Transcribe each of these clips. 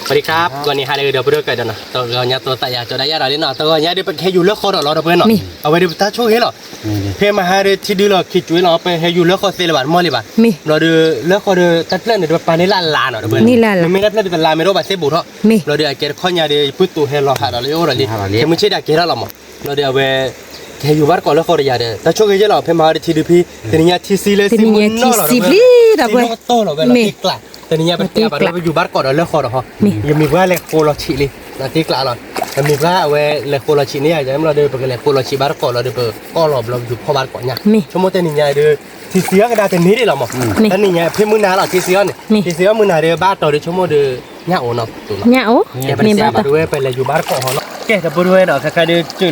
สวัสดีครับวันนี้ฮาเลยเดี๋ยวไปดูกันนะตัวเราเนี่ยตัวตายาตัวได้ยาเราเนี่ยเนาะตัวเนี่ยเดี๋ยวไปแค่อยู่เลือกคนเราเพื่อนเนาะเอาไว้เดี๋ยวถ้าช่วยให้เราเพื่อมาหาเดี๋ยวที่ดีเราคิดช่วยเราไปให้อยู่เลือกคนเสียบาทมอเลยบาทเราเดี๋ยวเลือกคนเดี๋ยวตัดเล่นเดี๋ยวไปนี่ลานเนาะเพื่อนไม่ได้เล่นเป็นลานไม่รู้บาทเสียบุตรเราเดี๋ยวเกิดข้อเนี่ยเดี๋ยวพูดตัวให้เราหาเราเลยโอ้เราเลยแค่ไม่ใช่ได้เกิดเราหมดเราเดี๋ยวไปแค่อยู่บ้านก่อนแล้วคนเดียวเดี๋ยวถ้าช่วยให้เราเพื่อมาเดี๋ยวที่ดีพี่แต่เนี่ยที่ซีเลยซีมันนอเราเพื่อนโตเราเวลาติดกลัดแต่เนี่ยเป็นแบบเราอยู่บ้านก่อนเราเลิกคอเราฮะยังมีว่าเล็กโคลชิลินะที่กล่าวเรามันมีว่าเวเล็กโคลชินี่อย่างเราเดินไปกันเล็กโคลชิบ้านก่อนเราเดินไปก็หลบเราอยู่พ่อบ้านก่อนเนี่ยชั่วโมงแต่เนี่ยเดินที่เสียก็ได้แต่นี้ได้หรอมั้งแต่เนี่ยเพื่อมือนาเราที่เสียเนี่ยที่เสียมือนาเดินบ้านต่อเดินชั่วโมงเดินเนี่ยโอ้เนาะเนี่ยโอ้แกไปเสียบ้านด้วยไปเลยอยู่บ้านก่อนเนาะแกจะบริเวณเนาะใครเดินเจอ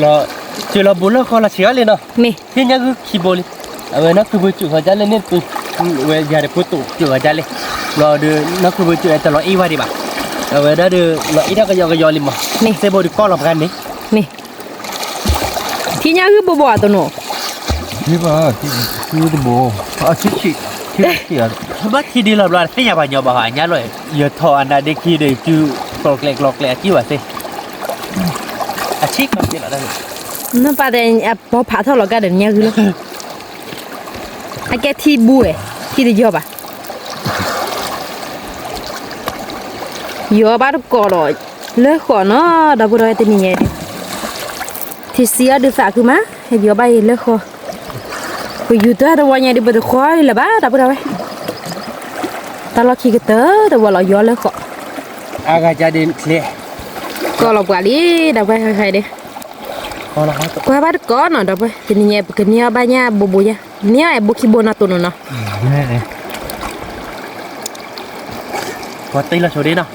เราบุญแล้วโคลชิเลยเนาะที่เนี่ยคือคีโบลิเอาไว้นะคือบุญจุเขาจะเล่นเนี่ยคือเวลาเดี๋ยวพูดตุจุเขาจะเล่นเราเดินนักคือบุญจุแต่เราอีว่าดีป่ะเอาไว้ได้เดินเราอีได้ก็ยอลิมอ่ะเซโบดิก้อนหลบกันนี่ที่เนี่ยคือบ่ตัวหนูที่ว่าที่ตัวโบชิที่บ้านที่ดีเราให้ยาบ้านยาบ้านเนี่ยเลยอย่าทออันนั้นเด็กที่เด็กจูกรอกเล็กกี่ว่าสิอาชีพมันเป็นอะไรนั่นประเด็นพอผ่าเท่าเราก็เดี๋ยวนี้คือไอ้แกที่บุ้ยที่ได้ยอบ่ะยอบ้านก็รอเลิกก่อนเนาะดับบุรีตัวนี้เนี่ยที่เสียดูฝากคือมั้ยให้ยอบ้านเลิกก่อนไปอยู่ตัวเราวันนี้ดิบตัวคอยเลยบ้าดับบุรีตลอดขี้กระเต๋อแต่ว่าเรายอเลิกก่อนอากาศจะดินเละก็เรากว่านี้ดับไปใครเด้ก็บ้านก่อนเนาะดับไปตัวนี้เนี่ยเป็นเนี่ยบ้านเนี่ยบุยเนี่ยไอ้บุคิโบนาตัวนู้นเนาะพอตีเราโชว์ดิเนาะ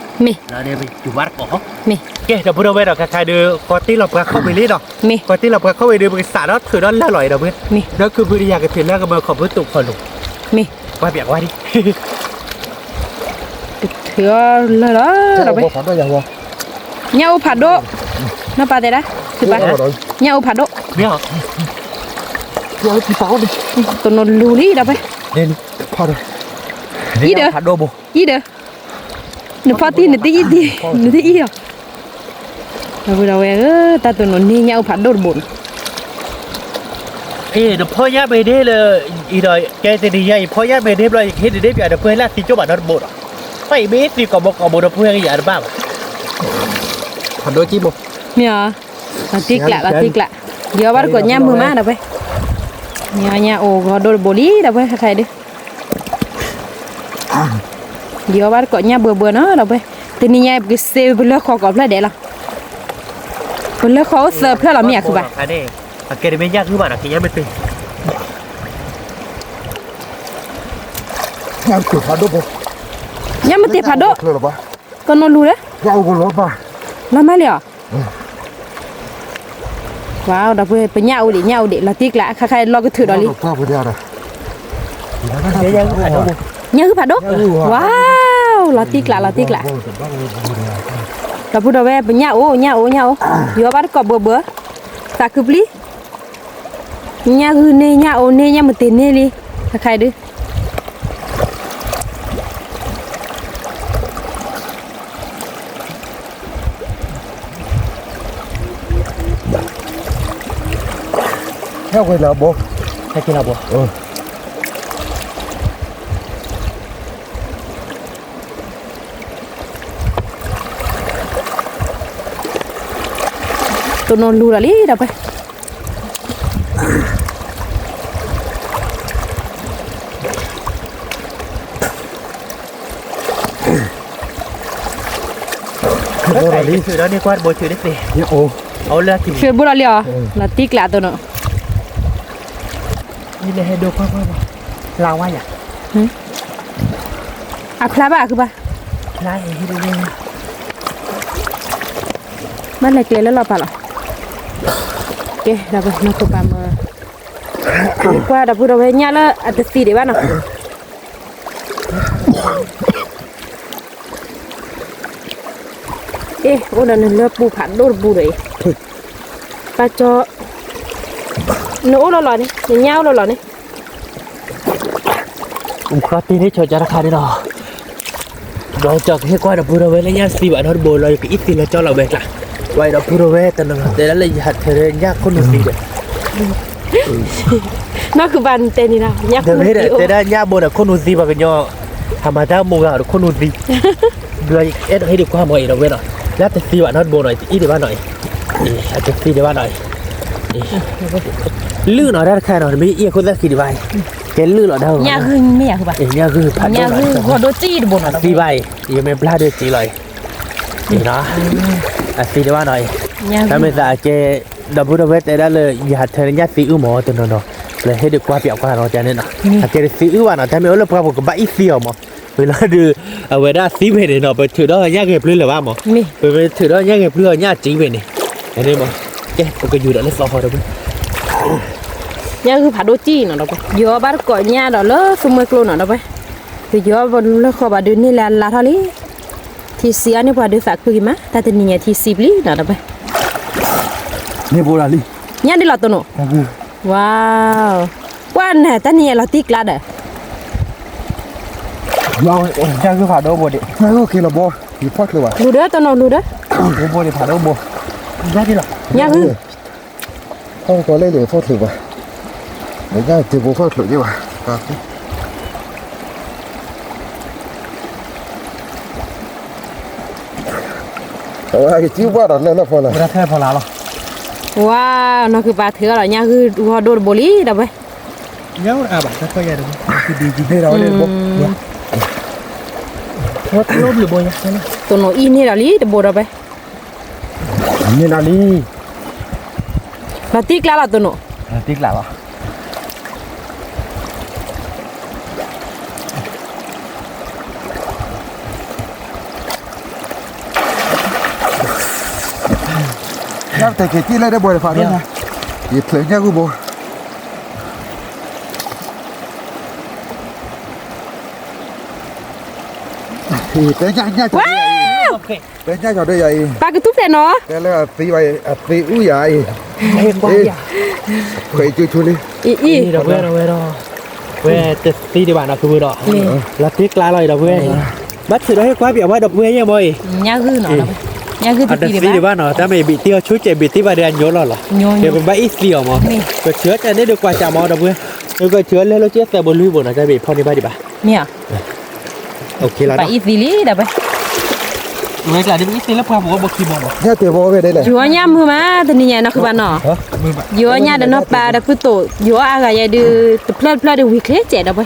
เราเดินไปอยู่บ้านก่อนเก๋จะพูดเอาไว้เราใครเดินพอตีเราเข้าไปรีดเนาะพอตีเราเข้าไปเดินไปสาดแล้วถือด้านละลอยเนาะเพื่อนแล้วคือพื้นที่อยากจะถือแล้วก็มาขอบพื้นตุกคนลุกว่าเบียกว่าดิถือเลยเหรอเราไปเนี่ยอุพัดโดน่าปลาเด็ดนะถือปะเนี่ยอุพัดโดเนี่ยเราที่เปล่าดิตัวนนลูรี่เราไปเด่นพอเลยยี่เด้อพัดโดโบยี่เด้อหนูพอตีหนูตียี่ดีหนูตียี่เหรอเราตาตัวนนนี่เนี่ยอุพัดโดบุญเดี๋ยวพ่อย่าไปได้เลยอีดอยแกจะดีใหญ่พ่อย่าไปได้เลยเฮ็ดได้แบบเพื่อนละสิจุบันนบุญไปเมสสิกับบุญเพื่อนอย่างบ้างพัดโดจีโบเนี่ยเราติ๊กละเดี๋ยวบ้านกดย่ำมือมาเราไปเนี่ยโอ้ก็โดนบุหรี่เราไปใครดิเดี๋ยวบ้านกดเนี่ยเบื่อเนาะเราไปทีนี้เนี่ยไปเซฟเลือกขอกับเพื่อนเดี๋ยวเราเลือกเขาเสิร์ฟเพื่อเราไม่อยากคือบ้าอันนี้อาเกณฑ์ไม่ยากคือบ้านอาเกณฑ์ยังไม่เป็นยังติดพัดโดโบยังไม่ติดพัดโดก็นอนรู้เลยยังก็รู้ป่ะแล้วไม่เลยว้าวเราไปเหย่าดิเราติ๊กละใครๆเราก็ถือดอลลี่ยังคือผัดดกว้าวเราติ๊กละเราพูดเอาไว้เป็นเหย่าอยู่บ้านก็เบื่อตาคือปลีเหย่าคือเนี่ยเหย่ามันเต้นเนี่ยเลยใครดื้อให้กินแล้วโบตัวนนรูละลี่เดี๋ยวไปโบราณนี่คือแล้วนี่กวาดโบชื่อได้สิเนี่ยโอ้เอาเลือกกินคือโบราณเลยเราติ๊กละตัวเนาะนี่เลยให้ดูพ่อลาว่าอย่างคลาบ้าคือป่ะลาให้ดูเลยมันอะไรเกลือแล้วเราป่ะหรอโอเคเราไปมาตัวปลาเมื่อกว่าเราพูดเอาไว้เนี่ยแล้วอัตสีเดี๋ยวบ้านเนาะโอ้นั่นเลือปูผัดโดนปูเลยปลาจอโน้เราหล่อนี่เงี้ยเราหล่อนี่คราตีนี่เฉยจะราคาดีหรอ đó cho cái qua đập bùrơ với lấy nhá xì bạn nó bồi lại cái ít thì là cho là bẹt lại vậy đập bùrơ với tao nói để đó là hạt thời nhá con được gì đấy นั่นคือบ้านเตนี่นะยักษ์ เดี๋ยวนี้แต่ได้ย่าบนอ่ะคนอุซีบางกันย่อธรรมดาโมงอ่ะคนอุซีเดือยเอ็ดให้ดีกว่าหน่อยเราเว้ยหน่อยแล้วแต่ซีบ้านนอดโบหน่อยอีเดี๋ยวบ้านหน่อยอาจจะซีเดี๋ยวบ้านหน่อยลื่นหน่อยได้แค่หน่อยไม่เอี้ยคนละกี่ใบแกลื่นหน่อยได้ ยักษ์คือไม่อยากคือบ้าน ย่าคือพัน ยักษ์คือหัวโดจี้บนอ่ะ ซีใบยังไม่พลาดด้วยจีเลยนี่เนาะซีเดี๋ยวบ้านหน่อย ยักษ์ ถ้าไม่สะอาดเจดับเบิลเวทได้เลยอย่าเธอเนี่ยซีอื้อหมอตัวนั้นเนาะเลยให้ดีกว่าเปียกกว่าเราจะเนี่ยนะอาจจะซีอื้อว่านะแต่ไม่เอาเรื่องพวกผมก็บ้าอีเสียวหมอเวลาดูเอาเวลาซีไปเนี่ยเนาะไปถือได้ยากเก็บเรื่องหรือว่าหมอ มี ไปถือได้ยากเก็บเรื่องยากจีไปเนี่ยอันนี้หมอเจ๊ผมก็อยู่ด้านเล็กซอฮอล์ด้วย ยักษ์คือผาโดจี้เนาะเราไปเยอะบ้านก่อนเนี่ยเราเลิกสมัยกลัวเนาะเราไปคือเยอะบนเลิกขอบดินนี่แหละลาทอลี่ที่เสียนี่พอดูฝากคือกี่มั้ยแต่ตัวนี้เนี่ยที่สิบลี่เนาะเราไป นี่โบราณลิ เนี่ยได้หลอดตัวเนาะ ก็คือ ว้าววันไหนตอนนี้เราติ๊กละเด้อ เราจะคือผ่าโดโบดินั่นก็คือเราโบอยู่พอดเลยว่ะ รู้เด้อตัวเนาะรู้เด้อ โบดิผ่าโดโบ ได้ที่หรอ ยักษ์คือ พ่อตัวเล่เลยพอดเลยว่ะเดี๋ยวจะเจอโบพอดเลยดีกว่าเอาไอ้จิ้วบ้าดันนั่นนะพอละ ไม่ได้แค่พอแล้วหรอ ว้าวนั่นคือปลาเถื่อเหรอเนี่ยคือหัวโดนบุหรี่เด้อไป เยอะอ่ะแบบค่อยๆดูคือดีจริง ให้เราเล่นโบ ว่าลบหรือโบยนะ ตัวโนอีนี่เราลีเด้อบ่เด้อไป นี่นาลี เราติ๊กละตัวโน ติ๊กหล่ะวะน้ำแต่เกจี้เลยได้โบเลยผ่าด้วยนะหยิบเถื่อนเนี่ยกูโบthì tới nhá nhá cho đây โอเค tới nhá cho đây vậy ปลากระทุบเลยเนาะ cái là tí vậy tí úi vậy เฮ้ยบ้าอย่า khỏe chưa chú đi อี นี่ดอกเว้ยดอกเว้ยดอกเว้ยจะตีดีบ้านเราคือดอกแล้วติ๊กลาเลยดอกเว้ยบัดถือได้กว่าเปียกว่าดอกเว้ยยังบ่อย เนี่ยคือเนาะเราไปเนี่ยคือ อัน ตี นี้ ดี ดีบ้านเนาะแต่ไม่บิดเตี้ยวชุดเจ็บบิดที่บาเดียนโยนหรอ โยน เดี๋ยวเป็นใบอีเสียวมั้งก็เชื้อจะได้ดีกว่าจะมอดอกเว้ยแล้วก็เชื้อแล้วเจ๊แต่บนลุยบนอาจจะบิดพอดีบ้าดีป่ะ เนี่ย โอเคแล้ว ไปอีซีลีเด้อไป เว้ยกลายเป็นอีเสียแล้วพอผมก็บอกคีย์บอร์ด nhá tiền bố về đây này ยัวย่ำคือมาตัวนี้เนี่ยเนาะคือบ้านเนาะยัวย่าเด้อเนาะปลาเด้อคือโตยัวอากาอย่าดื้อเพลิดเด้อวิเคเจ็ดเด้อไป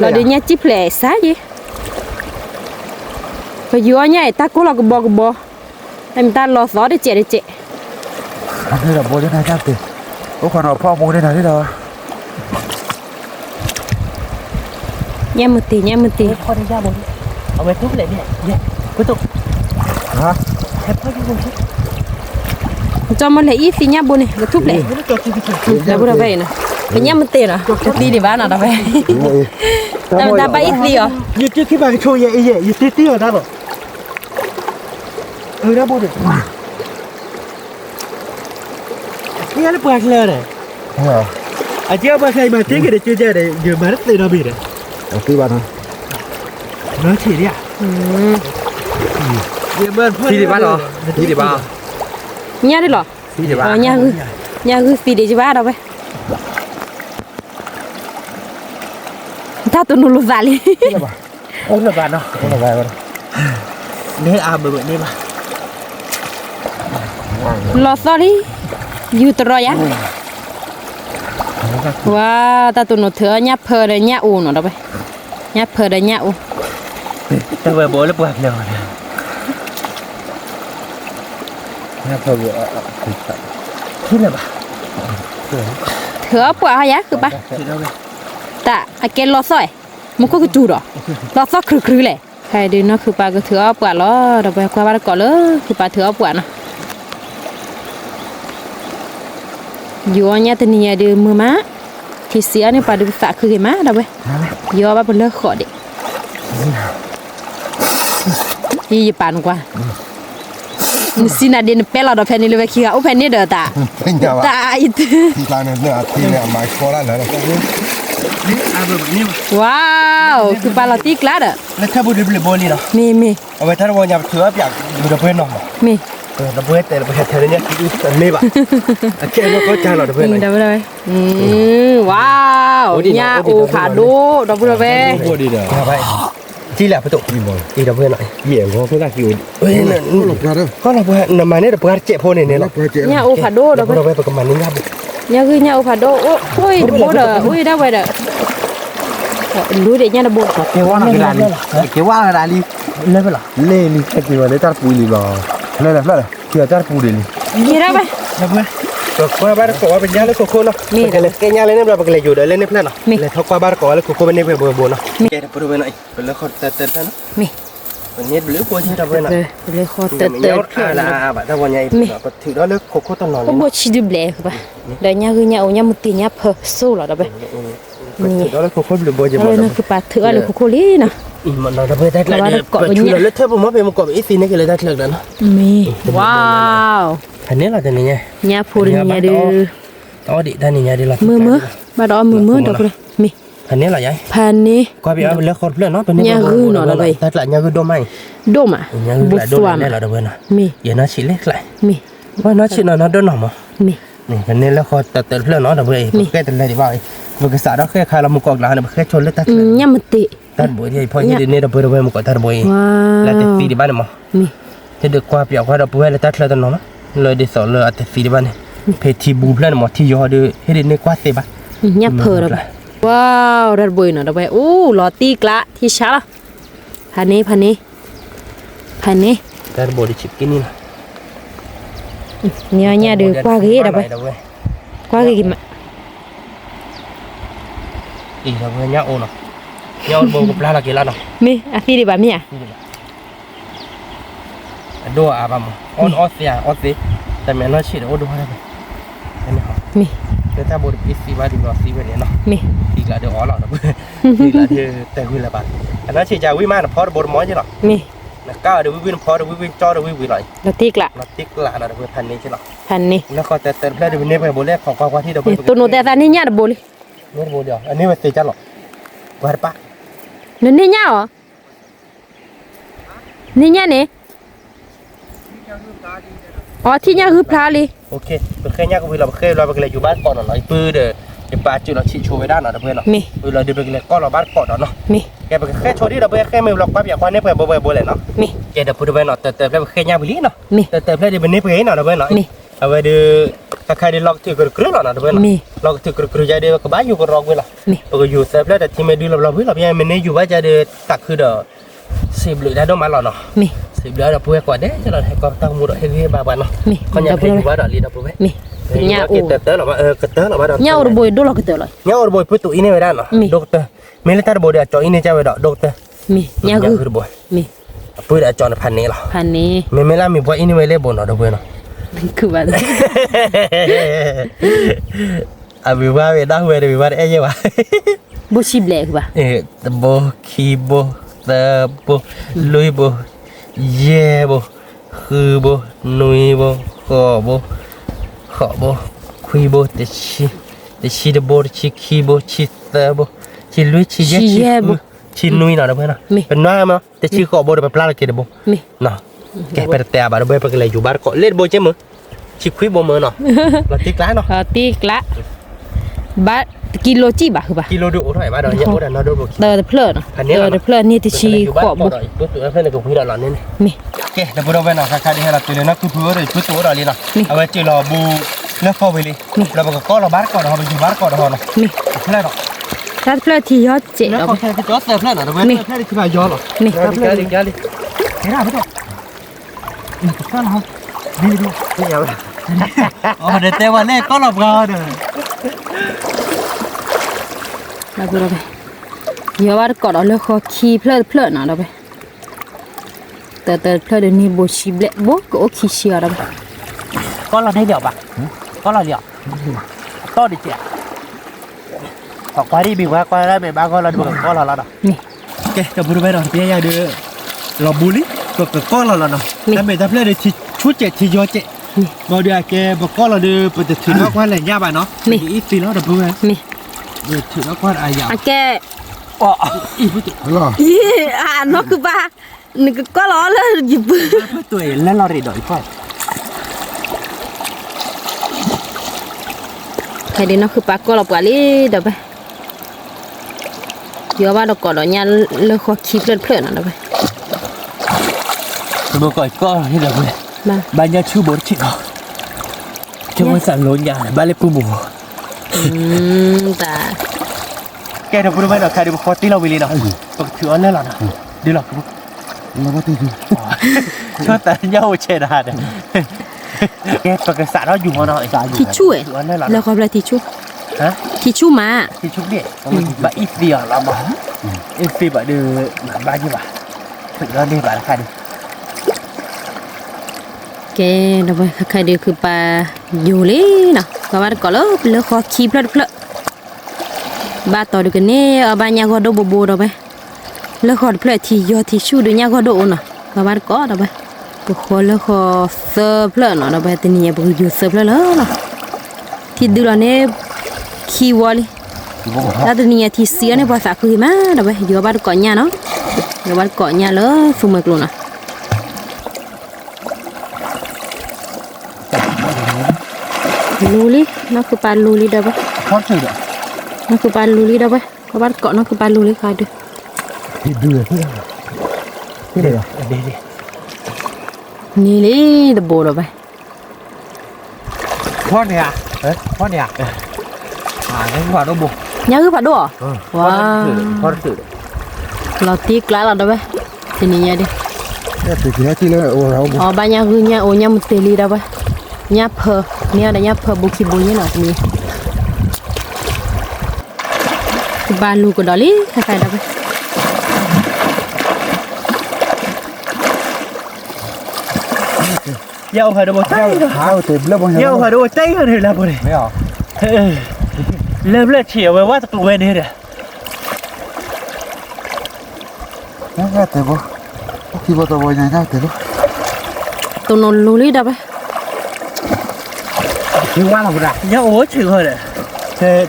เราเดี๋ยวนี้จิบแผลซะยี่พอยัวเนี่ยตากูเราก็บอกให้มันตาลอซอได้เจ็ด đây là bố thế này nhá tiền bố còn ở phong bố đây này thế nào เนี่ยมือตี พอได้ยาบนเอาไปทุบเลยเนี่ยกูตก hả แค่พอดีบนทุบ จอมมันเลยอีสิเนี่ยบุเนี่ยกระทุบเลย ไม่ได้จบที่พี่ แล้วบุเราไปนะเป็นเนี่ยมันเตะนะตีดีบ้านนะไป đúng rồi แต่ไปอีสิเหรอ ยืดขึ้นมาโชว์เย่ยืดเตี้ยๆนะหรอนะบนเนี่ยนี่อะไรเปิดเลยเนี่ย đúng rồi อาเจ้ามาใครมาเตี้ยกันเดี๋ยวเจ๊เนี่ยยืมมาตั้งแต่นบีเนี่ย ở tí bạn hả น้อยฉีดเนี่ยยืมเบิ้ลที่ดีบ้านเหรอที่ดีบ้าน เนี่ยได้หรอ ที่ดีบ้าน เนี่ยคือสีดีจีบ้าเราไปถ้าตัวนู้นรู้สาลี thế là bà โอ้ยแบบนั้นเนาะ thế là vậy bạn นี่อาเบอร์นี่มา รอซอรี่อยู่ตรอยะว้าตาตัวนู้นเถอะเนี่ยเพอเลยเนี่ยอูเนาะเราไปเนี่ยเพอเลยเนี่ยอู แต่เบอร์โบแล้วเปิดเลย nhá thôi vừa ที่ไหนบ้า เถอะปวดหายะคือปะ ที่เราเลย แต่อาเกลรอซอยมันก็จูดรอซอครึๆเลยใครดูเนาะคือปลาก็เถอะปวดล้อเราไปคว้าบ้านก่อนเลยคือปลาเถอะปวดนะยัวเนี่ยตัวนี้ดูมือม้าที่เสียเนี่ยปลาดูฝากคือไงม้าเราไปยัวบ้านเป็นเลิกขอเด็กยี่ปานกว่าสินาเดนเปล่าดอกแผ่นนี้เลยขี้เอาแผ่นนี้เด้อตา thế nhà ตา bà อี thì là này nữa thì là mày có lại nữa này นี่แบบนี้ ว้าวคือปลาลอตีกลาดอ่ะ แล้วถ้าบุญเบลโบลีเนาะ มี เอาไว้ถ้าเราอยากถือว่าอยากดูดับเบิลเนาะ มี ดับเบิลแต่ดับเบิลเธอเนี่ยคือสันนี่ป่ะโอเคเราก็จะหล่อดับเบิล นี่ เลย ดับเลยว้าวญาโอผาโดดับเบิลเว้ Buat dia dah. ไปที่แหละประตู Ni boy. อีดับเบิลหน่อย Ya, kau pun tak kira. เฮ้ยนั่น Kelada. ก็ดับเบิลนำมาเนี่ยดับเบิลเจ็บพอเนี่ยเนาะ Kelada cek. ญาโอผาโดดั ดั บบ เบิ เบิ ล ลไปประมาณนี้ครับ ญาคือญาโอผาโดโอ้ยดับเบิลอุ้ยได้ไว้เด้อรู้เด็กญาดับเบิล Kewa nak kena ni. Kewa nak kena ni. เล่นไปหรอ Le ni cek ni mana tar puli lah. Kelada. Kia tar puli ni. ยี่ได้ไหม ดับเบิลก็กว่าบ้านก็ว่าเป็นยาแล้วโคโค่เนาะกันเลยแกยาเลยเนี่ยเราไปเลยอยู่เดี๋ยวเล่นในเพลนเนาะเลยทักว่าบ้านก็แล้วโคโค่เป็นเนี่ยเป็นบัวเนาะแกดับเบิลไปหน่อยเป็นแล้วคนเติร์ดเนาะ มี วันนี้เลือกบัวที่ดับเบิลหน่อย เลยคอ เติ เติ ร์ ร์ ด ด เติร์ดแบบถ้าวันใหญ่ก็ถือแล้วเลือกโคโค่ตอนนอน ก็บวชิดูแบล็คือปะเดี๋ยวญาคือญาโอญามุติญาเพอสู้หรอดับเบิล ถือแล้วโคโค่หรือบัวจะ เล บอก ยนะคือปลาเถื่อหรือคุโคลีนะ มันเราดับเบิลได้เลยถือแล้วเธอผมว่าเป็นมันกบอีซีนี่ก็เลยได้เลือกแล้วเนาะ มีว้าว อันนี้เราจะนี่ไง ญาพูดญาดู อ๋อดิท่านนี่ไงดิเรา มือมาดอมือดับเบิลมี อันนี้อะไรยัย พันนี้ ก็พี่เอาเลือกคนเพื่อนเนาะเป็นนี่แต่ละยังคือโดไม่ โดมอ่ะ ยังคือ บุ หลายโด สวาม ได้เราดับเบิลนะ มี อย่าน่าชิเล็กเลย มี ว่าน่าชินน่าโดนหนอม มี นี่อันนี้แล้วเขาแต่เพื่อนเนาะดับเบิลแค่แต่ละดีว่ามันก็สาดแค่ใครเรามุกออกหลังเนี่ยแค่ชนแล้วตัด ญามุติ ตัดบุยที่พอยี่นี่ดับเบิลมุกตัดบุย ว้า แล้วแต่ ว ฟีดีบ้านมั้ง มี ที่เด็กกว่าเปียกว่าดับเบิลแล้วตัดแล้วตันเนาะเลยได้สอนเลยแต่ฟีดีบ้านเพทีบูเพื่อนหมดที่ยอดูให้ได้ในกว่าเสียบ้า ญาเพอดับว้าวดับเบิลเนาะดับเบิลโอ้ลอตีกละที่ช้าละพันนี้ตัดบุยชิปกินนี่นะ เนี่ยดูกว่ากี่ดับเบิลกว่ากี่มา อีดับเบิลเนี่ยโอ้เนาะเนี่ยโอ้บุกปลาละกี่ล้านเนาะ มีอาฟีดีบ้ามีอ่ะ ดูอาบามออนออสเซียออสซีแต่แม่น่าชิดโอ้ดูอะไรไปอันนี้ครับ มี แต่ถ้าบุตรพิซีว่าดีกว่าซีไปเนี่ยเนาะ มี อีกละเดี๋ยวอ๋อหรอกนะเพื่อนอีกละเดี๋ยวแต่วิลละบาทอันนั้นชิจาวิมานพอดบทมอใช่หรอ มี นะก้าวเดี๋ยววินพอเดี๋ยววินจอเดี๋ยววินไหล ลอตีกละ เราติ๊กละนะเพื่อนพันนี้ใช่หรอ พันนี้ แล้วก็แต่เพื่อนเดี๋ยวนี้ไปบุเล่ของกว่าที่เดี๋ยวไป ตัวโนแต่ตานี่เนี่ยดับเบิล นี่บุเดียวอันนี้มันตีจันหรอว่าปะ นี่เนี่ยเหรอนี่เนี่ยอ๋อที่เนี่ยคือพลาลี โอเคเป็นแค่นี้ก็เราเคยเราไปเลยอยู่บ้านก่อนหน่อยปื้อเด้อจะปาจุดเราชี้โชว์ไว้ด้านหน่อยเพื่อนเนาะเราเดินไปเลยก็เราบ้านก่อนเนาะ มี แกเป็นแค่โชว์ที่เราไปแค่ไม่หลอกปั๊บอย่างว่าเนี่ยเพื่อนบ่อยเลยเนาะ มี แกเดี๋ยวพูดไปเนาะแต่เพื่อนแค่ยาไปลีเนาะ มี แต่เพื่อนเดี๋ยวเป็นนี่เพื่อนเนาะเพื่อนเนาะเอาไว้เดี๋ยวใครเดี๋ยวล็อกถือกระเนาะเพื่อนล็อกถือกระใจเดี๋ยวก็บ้านอยู่ก็รอกเวลา มี ก็อยู่แต่เพื่อนแต่ที่ไม่ดูเราเพื่อนเรายังไม่เนี่ยอยู่ว่าจะเดี๋ยวตักคือเดี๋ยวสิบหรือได้ดอกมาหรอเนาะ มี สิบแล้วเราพูดกว่าเด้จะเราให้ความตั้งมูดให้เรียบบ้านเนาะ มี คนอยากให้อยู่บ้านเราลีเราพูดไหม มีเนี่ยโอ้ เตอร์หรอวะกระเตอร์หรอวะดอก เนี่ยระบายดูหรอกเตอร์เลย เนี่ยระบายปุ๊ตุอินเนไว้ด้านเนาะด็อกเตอร์มิลิเตอร์บอดี้จ่ออินเนจะไว้ดอกด็อกเตอร์ มีเนี่ยคือ ระบาย มี ปุ๊ดจ่อพันนี้หรอ พันนี้ ไม่ละมีพวกอินเนไว้เล่บนเนาะดอกเบี้ยเนาะ คือว่า abi wa we da we de wa e ye wa บุชิบเล็กคือว่า ตะโบคีโบตะโบลุยโบเย่โบคือโบนุยโบขอโบคุยโบตะชีตะโบชีคีโบชีตะโบชีลุยชีเย่ชีนุยเนาะดอกเบี้ยเนาะเป็นน้อยมั้ยแต่ชีขอโบde pla la ke de bo มี เนาะแกไปแต่บาดเบี้ยไปเลยอยู่บ้านก็เล่นโบเจมั้ยชีคุยโบมื้อเนาะเราติ๊กล้าเนาะ ตีกละบาทกิโลจีบะคือปะ กิโลดูเท่าไหร่บ้านเราเนี่ยโอ้เดี๋ยวเราดูบุก เตอร์เพลินเตอร์เพลินนี่ที่ชีขอบบุ ปุ๊บตัวเพื่อนก็คุยเราเนี่ย มี โอเคเดี๋ยวเราไปเนาะค่าที่ให้เราตื่นนะคือเพื่อนปุ๊บตัวเราเลยเนาะเอาไว้จีเราบูเลือกเข้าไปเลยเราบอกก็เราบ้านก่อนเราไปอยู่บ้านก่อนเราเนาะ มี เพื่อนเนาะ รัดเพลินที่ยอดเจ๋ง แล้วก็แค่ที่จอดเสิร์ฟเพื่อนเนาะเราไปเพื่อนที่มายอหรอ มี เดี๋ยวเฮ้ยนะพี่ต่อนี่ก็เราดีนี่เอาอ๋อเดี๋ยวแต่วันแรกก็เราเราเด้อ มาดูเราไปเยอะว่าก่อนเราเลือกข้อคีเพลินนะเราไปแต่เพลินเดี๋ยวนี้บุชิบเล็กบุก็โอเคเชียร์เราไป ก็เราได้เดี๋ยวป่ะก็เราเดี๋ยวต่อดิเจ้าออกไปดิบิวว่าก็ได้แบบบ้างก็เราดูก็เราเนาะ นี่ โอเคจะพูดไปหน่อยพี่ยาเด้อเราบุลี่ก็เราเนาะแต่ไม่ได้เพื่อนเลยที่ชุดเจ็ดที่ยอเจ็ดบอดี้แกบอกก็เราเด้อปกติถือว่าอะไรยากไปเนาะมีอีฟีแล้วเด้อเพื่อน มี ถือแล้วก้อนอายา à kệ อ๋ออีผู้ตัว Hello. à nó cứ ba nó cứ có nó là dịp ผู้ตัวแล้วเราเรียดอยก้อน thầy đi nó cứ ba có lọc quả lý đâu vậy giờ ba đâu có đó nha lơ khó kịp lên phở nào đâu vậy เมื่อก่อนก็นี่แหละเว้ย mà บ้านยาชูบดชิคอจะมาสั่งโลนยาบ้านเล็บปูหมู ta แกทำพูดไม่หรอกใครดูคอตีเราวิลีเนาะปกติอันนั้นหรอนะดีหรอก Nó có tí gì? ชอบแต่เย้าเชดาเนี่ยแกปกติสารเราอยู่มาเนาะสารอยู่ thì chú ấy อันนั้นหรอ là khó là thì chú ฮะ thì chú mà ที่ชุบเนี่ยบ้าอีเดียเราบ้าอีฟีบ้าเดือบ้าจีบ้าถึงแล้วนี่บ้าใครดิ cái đâu vậy khai đi cứ ba dù lý nè và ba có lỡ khó kịp lên phở ba tao được cái này ở ba nhà có đâu bồ đâu vậy lỡ khó phở thì do thì chú được nhà có độ nè và ba có đâu vậy bố khó lỡ khó sơ phở nó đâu vậy thì nhà bố dù sơ phở lỡ nè thì đưa là này khi qua đi ta từ nhà thì xía này bao giờ cứ mà đâu vậy giờ ba có nhà nó giờ ba có nhà lỡ phun mực luôn nè luli nó cứ pan luli đâu vậy พอดสื่อเด้อ nó cứ pan luli đâu vậy có bắt cọ nó cứ pan luli khai được Thì đưa thế. Thế đây à? เดี๋ยว นี่เลยดับโบđâu vậy พ่อเนี่ยพ่อเนี่ยนี่ว่าเราบุก nhớ cái phải đùa พ่อ wow สื่อ เราtiếc lá là đâu vậy thì nhìn đi Thế thì nó chỉ là ô rau bò. ba nhà gửi nhà ô nhà một teli đâu vậy nhà phở nhà đây nhà phở bukit bu như nào thì ba lu của đó lý khai đâu vậy เย้าหาดูบ่ใจ Hao thì lớp bao เย้า nhiêu? หาดูบ่ใจกันเลยละบ่เนี่ย Mấy à? เริ่มเลือดเฉียวไปว่าตะกลุยนี่เด้อ Nó ra thì bố. Khi bố tao bố nhà nhau thì bố. tụi nó lu lý đâu vậy คือว่าเราบ่เย้าโอ้ชื่อเฮ้ยเด้อ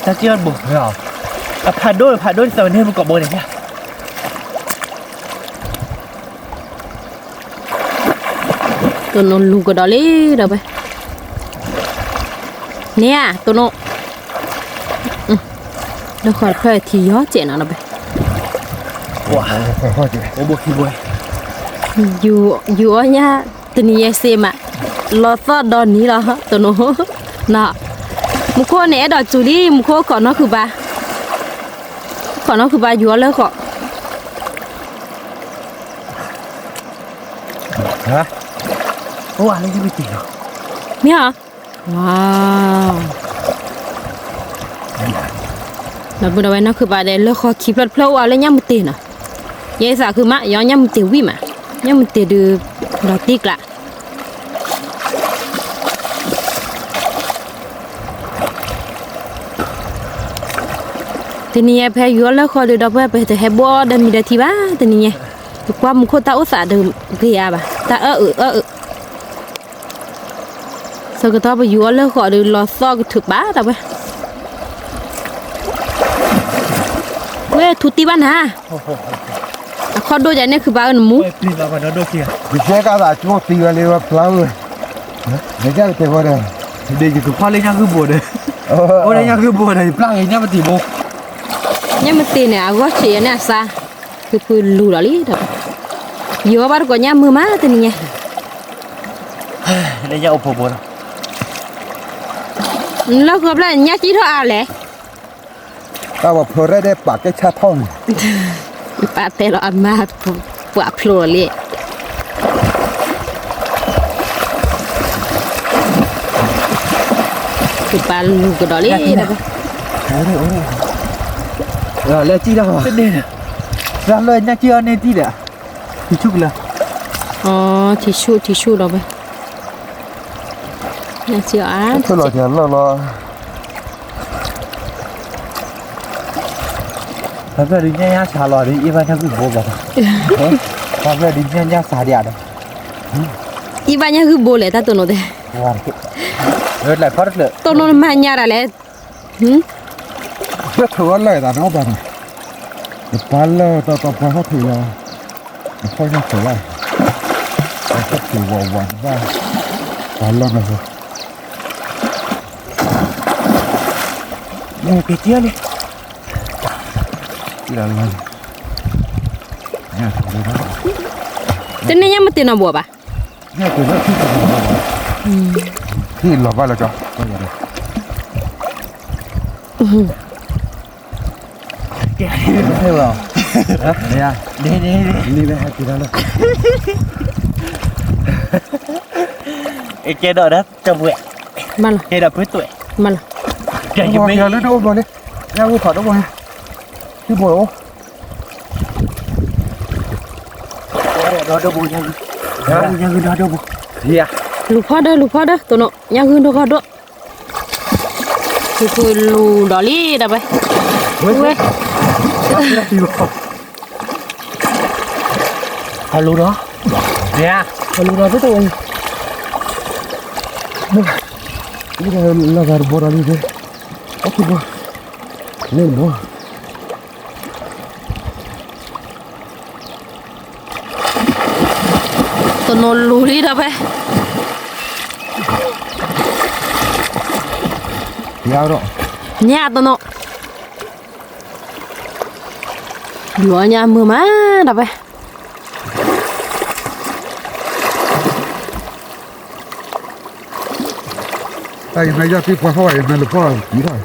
ถ้าเจียนบ่ Mấy à? ผ่านด้วยสวรรค์มันก็บ่ได้เนี่ย tụi nó lu của đó lý đâu vậy nè tụi nó nó khỏi phở thì gió chuyện nào đâu vậy ว้า Thôi chị. โอ้บ่ขี้บ่ อยู่เนี่ยตัวนี้เซมอะรอซอดดอนนี้เหรอตัวโน้น่ะมุโคเนี่ยดอกจูลี่มุโคขอน้องคือบาอยู่เลยขอ Hả? ว่าแล้วยังไม่ติดหรอ เนี่ยว้าวแล้วบุญเอาไว้น้องคือบาได้เลยขอคลิปรถเพลวอะไรเนี่ยมุตีน่ะยายสาคือมะย้อนเนี่ยมุตีวิมะเนี่ยมุตีดูดอกติ๊กละทีนี้แพ้ยัวแล้วขอดูดอกไปแต่แฮบัวเดินมีได้ทีบ้าทีนี้ความมุโคตาอุตสาห์เดิมเกียบ่ะตาสักตัวไปยัวแล้วขอดูรอซอกถึกบ้าแต่ว่าเว้ยทุติบ้านฮะขอดูอย่างนี้คือบ้านหมู เฮ้ยพี่เราก็โดนเสีย Vì xe cả là chú tì vào liều flower. Để chắc thì vào đây. เด็กอยู่กับพ่อเล่นยังคือบวชเลยโอ้เล่นยังคือบวชเลยปลาอย่างเงี้ยมันตีโบ เนี่ยมันตีเนี่ยก็เชียเนี่ยซาคือพูดลูละลิเด้อยัวบ้านก็เนี่ยมือมาตัวนี้ไง เล่นยังอุปโภค แล้วก็แล้วเนี่ยจีเท่าอะไร Tao bảo phở đây bạc cái cha thon. ปาเตลอามาปวดพลัวเลยคือปลาลูกกระดอลี่นะปะ Rồi lên chi đâu hả? Cái này nè ra lời nha chưa nên tí đã thì chúc là อ๋อทิชชู่เราไปน่าเชื่ออ่ะ Thôi rồi thì lo. thật ra đi nha xả lò đi Ivan theo cái bộ bảo thật ra đi nha xả đi à đâu อีบ้านเนี่ยคือโบเลยตาตัวโน้ต rồi lại phát được ตัวโน้ตมาเนี่ยอะไรหืม rất thua lại là nó bằng bán là tao bán hết thử là không nhắc trở lại hết thử vào vòng ra bán là này rồi nghe cái chia đi là lần nha thử đó tên này nhắm tiền nào bùa bà nha từ đó khi lọt vào là cho coi giờ đây thấy không đây à đi đây hai kỳ đó luôn cái đó đó trong quẹt mà là cái đó với tuổi mà là cái gì bây giờ nó đâu rồi đi ra vô khỏi đâu rồi chứ bồi ô đó đâu bùi nha đó đâu bùi gì à lupa dah tu no yang gundu kado tu lu dali dah bay we hello đó nè hello đó với tôi bây giờ là gar bora đi đi ok bora lên bora tu no lu li dah bay nhau đó nya tu no dua nya mưa má dah bay tại vì giờ thì qua hỏi này là qua kỹ rồi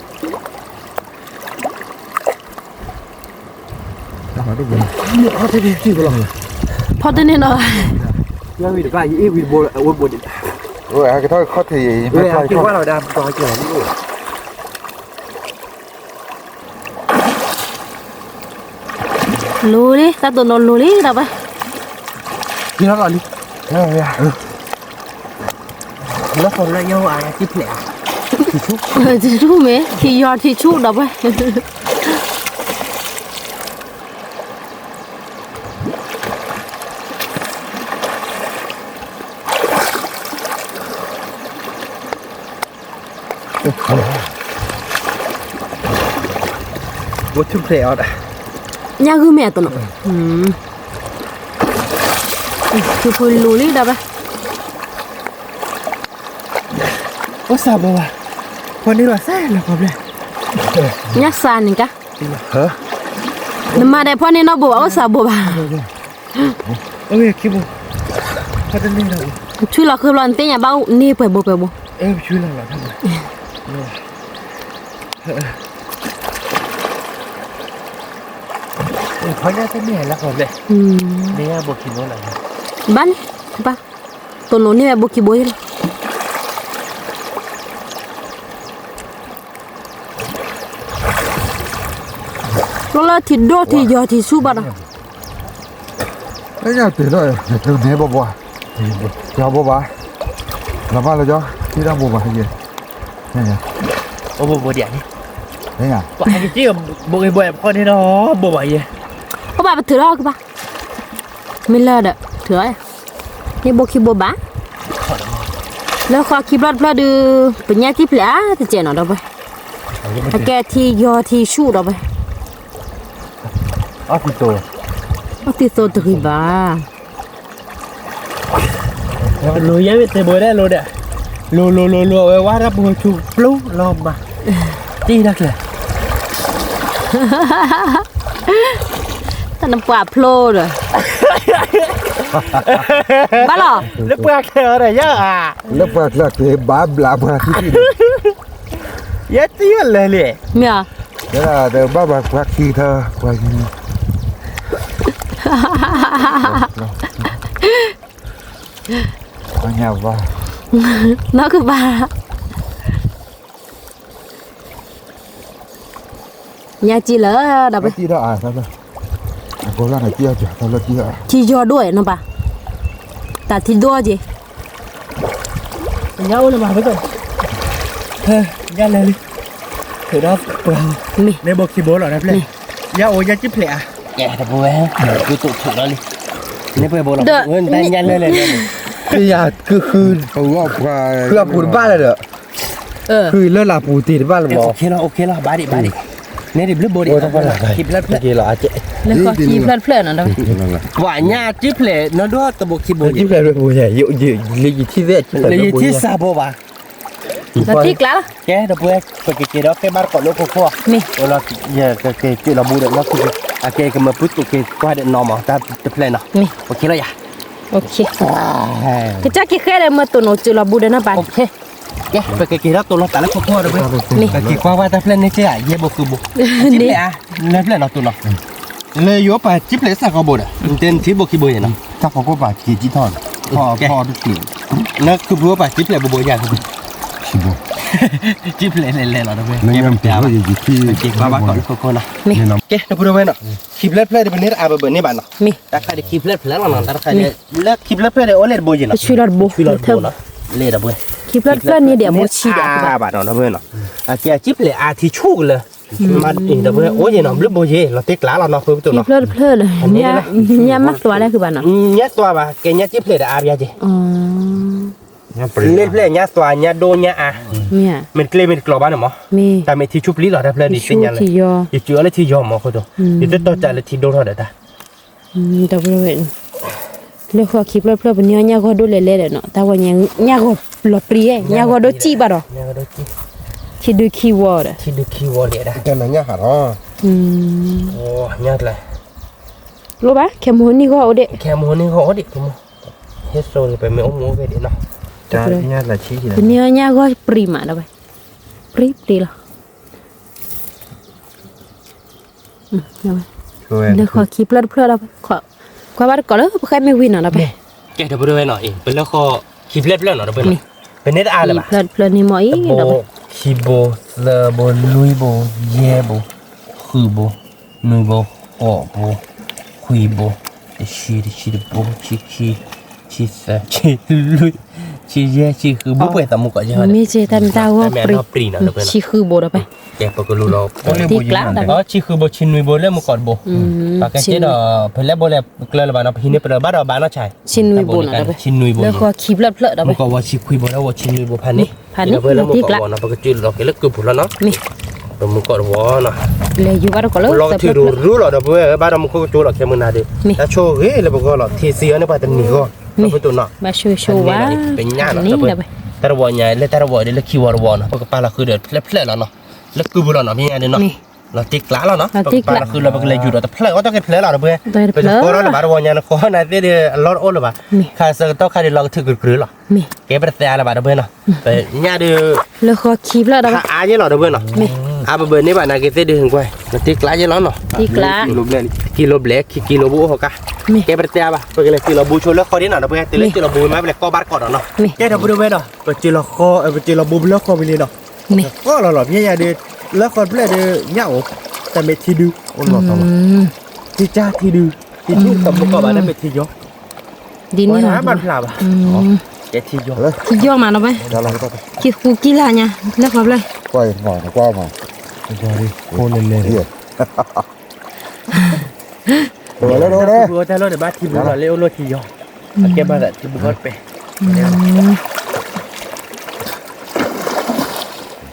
đã hỏi đúng rồi có thể đi vào lòng rồi phật tên này nó giờ vì được cái gì vì bùi bùi rồi cái thôi khó thì rồi cái quá là đam to chuyện nữa lu đi ta tu no lu li dah bay đi nó gọi đi à nó còn lại nhau à tiếp lẹ thì chú mẹ thì giờ thì chú dah bay bố tiếp lẹ à nya gu mẹ tu no tu lu li dah bay có sao đâu à con đi là sai là không đây nya san ni ka hả nama dai phone ni no bo au sa bo ba ok kia bố có tên lên đâu chui là khơi loan tên nhà bao ni phải bo em chui là thằng khó nhá cái này là không đây đây là bộ kìm nó là ban ba to no ni bo ki boy Lola thì đo thì giờ thì su bạn à? đấy nhau từ rồi từ nè bố bố chào bố bà làm sao rồi cho khi đang bố bà hay gì nè nè ô bộ điện đi đấy à quả cái chiếc bộ cái bộ em con đi nó bộ bảy gì Có bà thử đó các bạn. Mình lơ đợi thử ấy. Ini bo ki bo ba. Lo kho ki blood blood punya ki pla te cheno do ba. Ake thi yo thi shu do ba. Atito Atito to ki ba. lùi với tay bồi đấy lùi đấy lùi quá đó bồi chu lú lom mà chi đó kìa Ta nampak plo dah. Balo. lớp qua kìa này nhá à lớp bạc là cái bá làm ra thì giá tí mà lề lề Mia. thế là đều bá bạc bạc khi thơ quay như ở nhà vào Nó cứ ba. Nhà chị lỡ đập. cái gì đó à sao đó có là này kia chả tao là kia Chị do đuổi nó bà. Ta thì đua gì? nhau là mà với rồi thôi ra lên đi thử đó Mì. nếu bố khi bố là đẹp lên nhau ôi giá chip lẹ dạ thật vui ha cứ tụ thụ đó đi nếu bố bố là người ta nhanh lên cái nhà cứ là bùn ba là được cứ lơ là bùn tiền ba là bỏ ok nó ba đi นี่ดิบลึกโบดิคลิปแล้วกี่หรออาเจ แล้วก็ขี้เพลินๆน่ะเด้อ ว่าญาจิเพลนอดตะบกิโบ ที่แปลเป็นผู้ใหญ่อยู่เลยที่เวท เลยที่ซาโบวะ แล้วติ๊กละ แกเดี๋ยวไปเกี่ยวกับมาร์กอโลโก้ นี่ เราเนี่ยque la bude no que aquí que me puto que cuade no ma ta te plena นี่ โอเคแล้วอย่า โอเคก็จะกี่แค่ได้มาตัวโนจุลบูเดนะบาย โอเคแกไปเกี่ยวตัวเราแต่ละโคตรเลยนี่ไปกี่ว่าta plenaนี่เย่บ่คือบ่จิเลยอ่ะเลยplenaตัวเนาะเลยอยู่ไปจิเลยสักบ่ได้เต็มที่บ่คิบ่เนาะ ถ้าเขาก็บาดกี่จีทอนพอทุกที นักคือบ่ไปจิเลยบ่อย่าง ชิบุ จิเลยเลยๆเนาะเว้ย นี่ยังเป็นว่าอยู่ที่ กี่ว่าก่อนโคนะ นี่ แกเดี๋ยวพูดไว้เนาะคลิปเล็ดๆเป็นนี่อาเบอร์นี่บ้านเนาะ นี่ ถ้าใครคลิปเล็ดๆแล้วเนาะถ้าใครเล็ดคลิปเล็ดๆเดี๋ยวโอเล็ดบ่ยินเนาะ ช่วยรถบุ ช่วยเราดูเนาะเล่ดบ่ คลิปเพลินๆนี่เดี๋ยวบ่ชี้ดอก บาทเนาะเพื่อนเนาะอ่ะแกจิบเลยอาที่ชูกเลยมาอีกเดี๋ยวเพื่อนโอ้ยเนาะลึกบ่เย่เราเต็กหลาเราเนาะเพิ่นตัว คลิป เนาะ เพลินๆเนี่ยมักตัวอะไรคือบ้านเนาะ เนี่ยตัวบ่แกเนี่ยจิบเลยอาเบียจิ อ๋อ เล่นเพลงเนี่ยตัวเนี่ยโดนเนี่ยอ่ะ เนี่ย มันเกลมันกลอบ้านเนาะ มี แต่ไม่ที่ชุบลีหรอได้เพลงดิเป็นยังไง ที่ยอ อีจื้อเลยที่ยอมมาเขาตัวอีตัวใจเลยที่โดนเท่าเด้อตา แต่บ่เห็นเรื่องคลิปเพลินๆเป็นเนี่ยก็ดูเล่ๆเนาะแต่ว่าเนี่ยก็หลอปรีเนี่ยก็ดูจีบ่ดอก เนี่ยก็ได้ที่ ที่ดูคีย์เวิร์ด ที่ดูคีย์เวิร์ดเลยนะ แต่นั้นเนี่ยหาอ๋อ โอ้เนี่ยเลย รู้ป่ะแค่หมูนี่ก็เอาเด้ แค่โมนี่เขาดิผมเฮ็ดโซนไปไม่เอาโมไปดิเนาะ จ้าเนี่ยละชี้ที่ไหน เป็นเนี่ยก็prima dah bay pri lah ช่วย เดี๋ยวขอคลิปเพลินๆแล้วขอว่าก่อนแล้วใครไม่วินอ่ะนะไป แกเดี๋ยวไปดูหน่อยเป็นแล้วก็คลิปเล็บๆหน่อยเดี๋ยวเป็นเน็ตอาร์เลยป่ะ เพลินๆนี่หมออี โบ เดี๋ยวไป คีโบเลโบลุยโบเย่โบคือโบนุยโบโอโบคุยโบชีโบชีเซชีลุยชีเย่ชีคือโบเปิดตามุกก่อนใช่ไหม มีเจตันตาว่า ปรีนะเดี๋ยวไป ชีคือโบเดี๋ยวไป แกปกติเรา ติ๊กละเดี๋ยว อ๋อชีคือโบชินุยโบเล่มุกก่อนโบปากแกเจดเพื่อนเล่โบเล่เกลือบ้านเราพินิจเปล่าบ้านเราบ้านเราใช่ ชินวิโบนะเดี๋ยวไป ชินุยโบ แล้วขอคลิปเพลินๆเดี๋ยว มุ ไป กว่าชิคุยโบแล้วว่าชินุยโบพันนี่ พันนี่ เพื่อนเล่มุก ติ๊ก ก่ ละ อนนะปกติเราเกลือคือผุแล้วเนาะ นี่ เรามุกก่อนวอนะ เลยอยู่บ้านก่อนแล้ว ลองที่รู้หรอเดี๋ยวเพื่อนบ้านเรามุกก็จูหรอกแค่มือนาดีแล้วโชว์เฮ้ยแล้วบอกว่าหรอที่เสียเนี่ยไปแต่หนีก็เราไปตัวเนาะ มาโชว์ว่า เป็นญาติ นี่ เนาะ เดี๋ยวไป แต่ระบบใหญ่เลยแต่ระบบเดี๋ยวคีย์วอร์ดวอนะปกติเราคือเดือดเล่แล้วเนาะแล้วคือบุหรี่เนาะพี่ยังเนาะ นี่ เราติ๊กล้าแล้วเนาะ เราติ๊กละ คือเราเป็นเลยอยู่แต่เพลก็ต้องเก็บเพลเราเพื่อน ต้องเก็บ เป็น เพล โคตรเลยบาร์วอนยันโคตรน่าจะได้รอดโอ้เลยบ้า นี่ ข้าศึกต้องข้าได้ลองถือกรือหรอ นี่ เก็บไปแต่ละบาร์เพื่อนเนาะแต่เนี่ยเดือ แล้วขอคลิปแล้วเดี๋ยวไป อาเยอะหรอเพื่อนเนาะ นี่ อาเบอร์นี่บ้านนาเกตเดือหงกวยติ๊กล้าเยอะแล้วเนาะ ติ๊กละ กิโลเบล็กกิโลบูหกะ นี่ เก็บไปแต่บ้าเพื่อนเลยกิโลบูชนแล้วคอที่หน่อยเพื่อนตีเล็กกิโลบูไม่เป็นก็บาร์ก่อนเนาะ นี่ เก็บเราไปดูเว้ยเนาะไปกิโลคอไปกิโลบูแล้วคอไปเลยเนาะ นี่ ก็หล่อๆพี่ยาเดือแล้วคนเพื่อนเดือเนี่ยโอ้แต่เม็ดที่ดูโอ้หล่อตลอดที่จ้าที่ดูที่ชุบกับมุกกับบ้านนั้นเป็นที่ยก ดินนี่ หา หรอ บ้านพลาบ่แกที่ยก ที่ย่อมาเนาะไป เดี๋ยวเราก็ ที่คูกี่ละเนี่ยแล้วขอเลย ปล่อยหมอนกว้างมา โคเล่นเลย เหี้ยโดนแล้วโดนแล้ว รู้แต่รถเดี๋ยวบ้านที่บุเราเลี้ยวรถที่ยกแกบ้านแต่ที่บุรถไป เดี๋ย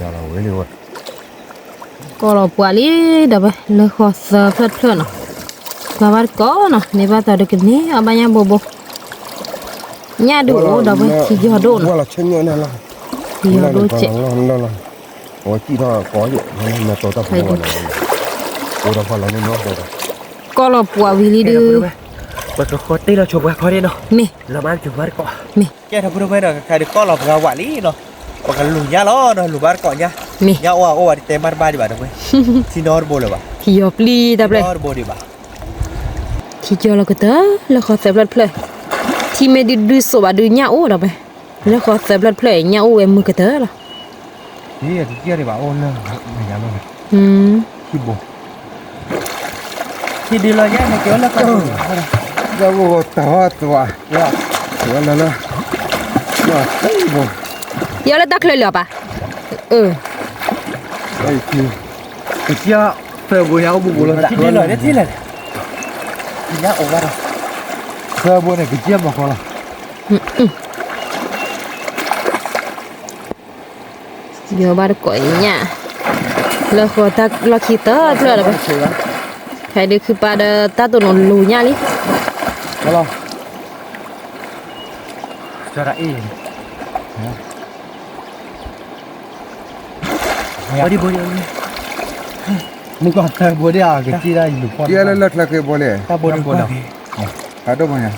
วเราไว้เลยว่า ก็รอปวดเลยเดี๋ยวไปแล้วขอเสิร์ฟเพลินๆเนาะมาวัดก่อนเนาะในบ้านตอนเด็กนี้เอาไปยังโบโบเนี่ยดูเดี๋ยวไปที่ย่อโดน ว่าเราเช่นนี้นั่นละ ที่ย่อโดนเจ็บ นั่นละโอ้ยที่เราขออยู่มันมาตัวตาผัวเลยตัวตาผัวเราเนี่ยเนาะตัว ก็รอปวดวิลีดื้อ มันก็โคตรตีเราชมกันเขาได้เนาะ นี่ เราบ้านจุดบ้านก่อน นี่ แกทำพูดไปเนาะใครก็หลอกเราหวานลี่เนาะปกติลุงยาล้อเนาะลุงบ้านก่อนยา นี่ ยาว่าโอ้เต็มบ้านบ้านดีบ้านเว้ยที่นอนโบเลยบ้า ที่ย่อปลีเดี๋ยวไป นอนโบดีบ้า ที่ย่อแล้วก็เถอะแล้วขอเสิร์ฟเพลินๆที่ไม่ดื้อสวัสดีเนี่ยโอ้เดี๋ยวไปแล้วขอเสิร์ฟเพลินๆเนี่ยโอ้เอ็มมือก็เถอะล่ะ นี่ที่เกี่ยวดีบ้าโอ้เนาะไม่ยากเลย ที่บุ ที่ดีเลยแย่ไม่เกี่ยวแล้วก็ แล้วก็ตัวแล้วแล้วนะว่าไอ้บุ เดี๋ยวเราตักเลยเหรอปะไอ้ที่ ที่เกี่ยวเสือบุญยาวบุบุเลยที่ดีเลยที่เลยที่ยาโอ้บ้า เสื้อบุเนี่ยก็เจี๊ยบมาคนละ เดี๋ยวบ้านก่อยเนี่ย แล้วก็ตาเราคิดเตอเพื่ออะไรใครเด็กคือปลาเดตาตัวหนลูญ่าลิ Kalau Cara ini. Bodi bodi ni. Muka tak bodi kecil dah lupa. dia lelat lagi boleh. Tak bodi bodi. Ada banyak.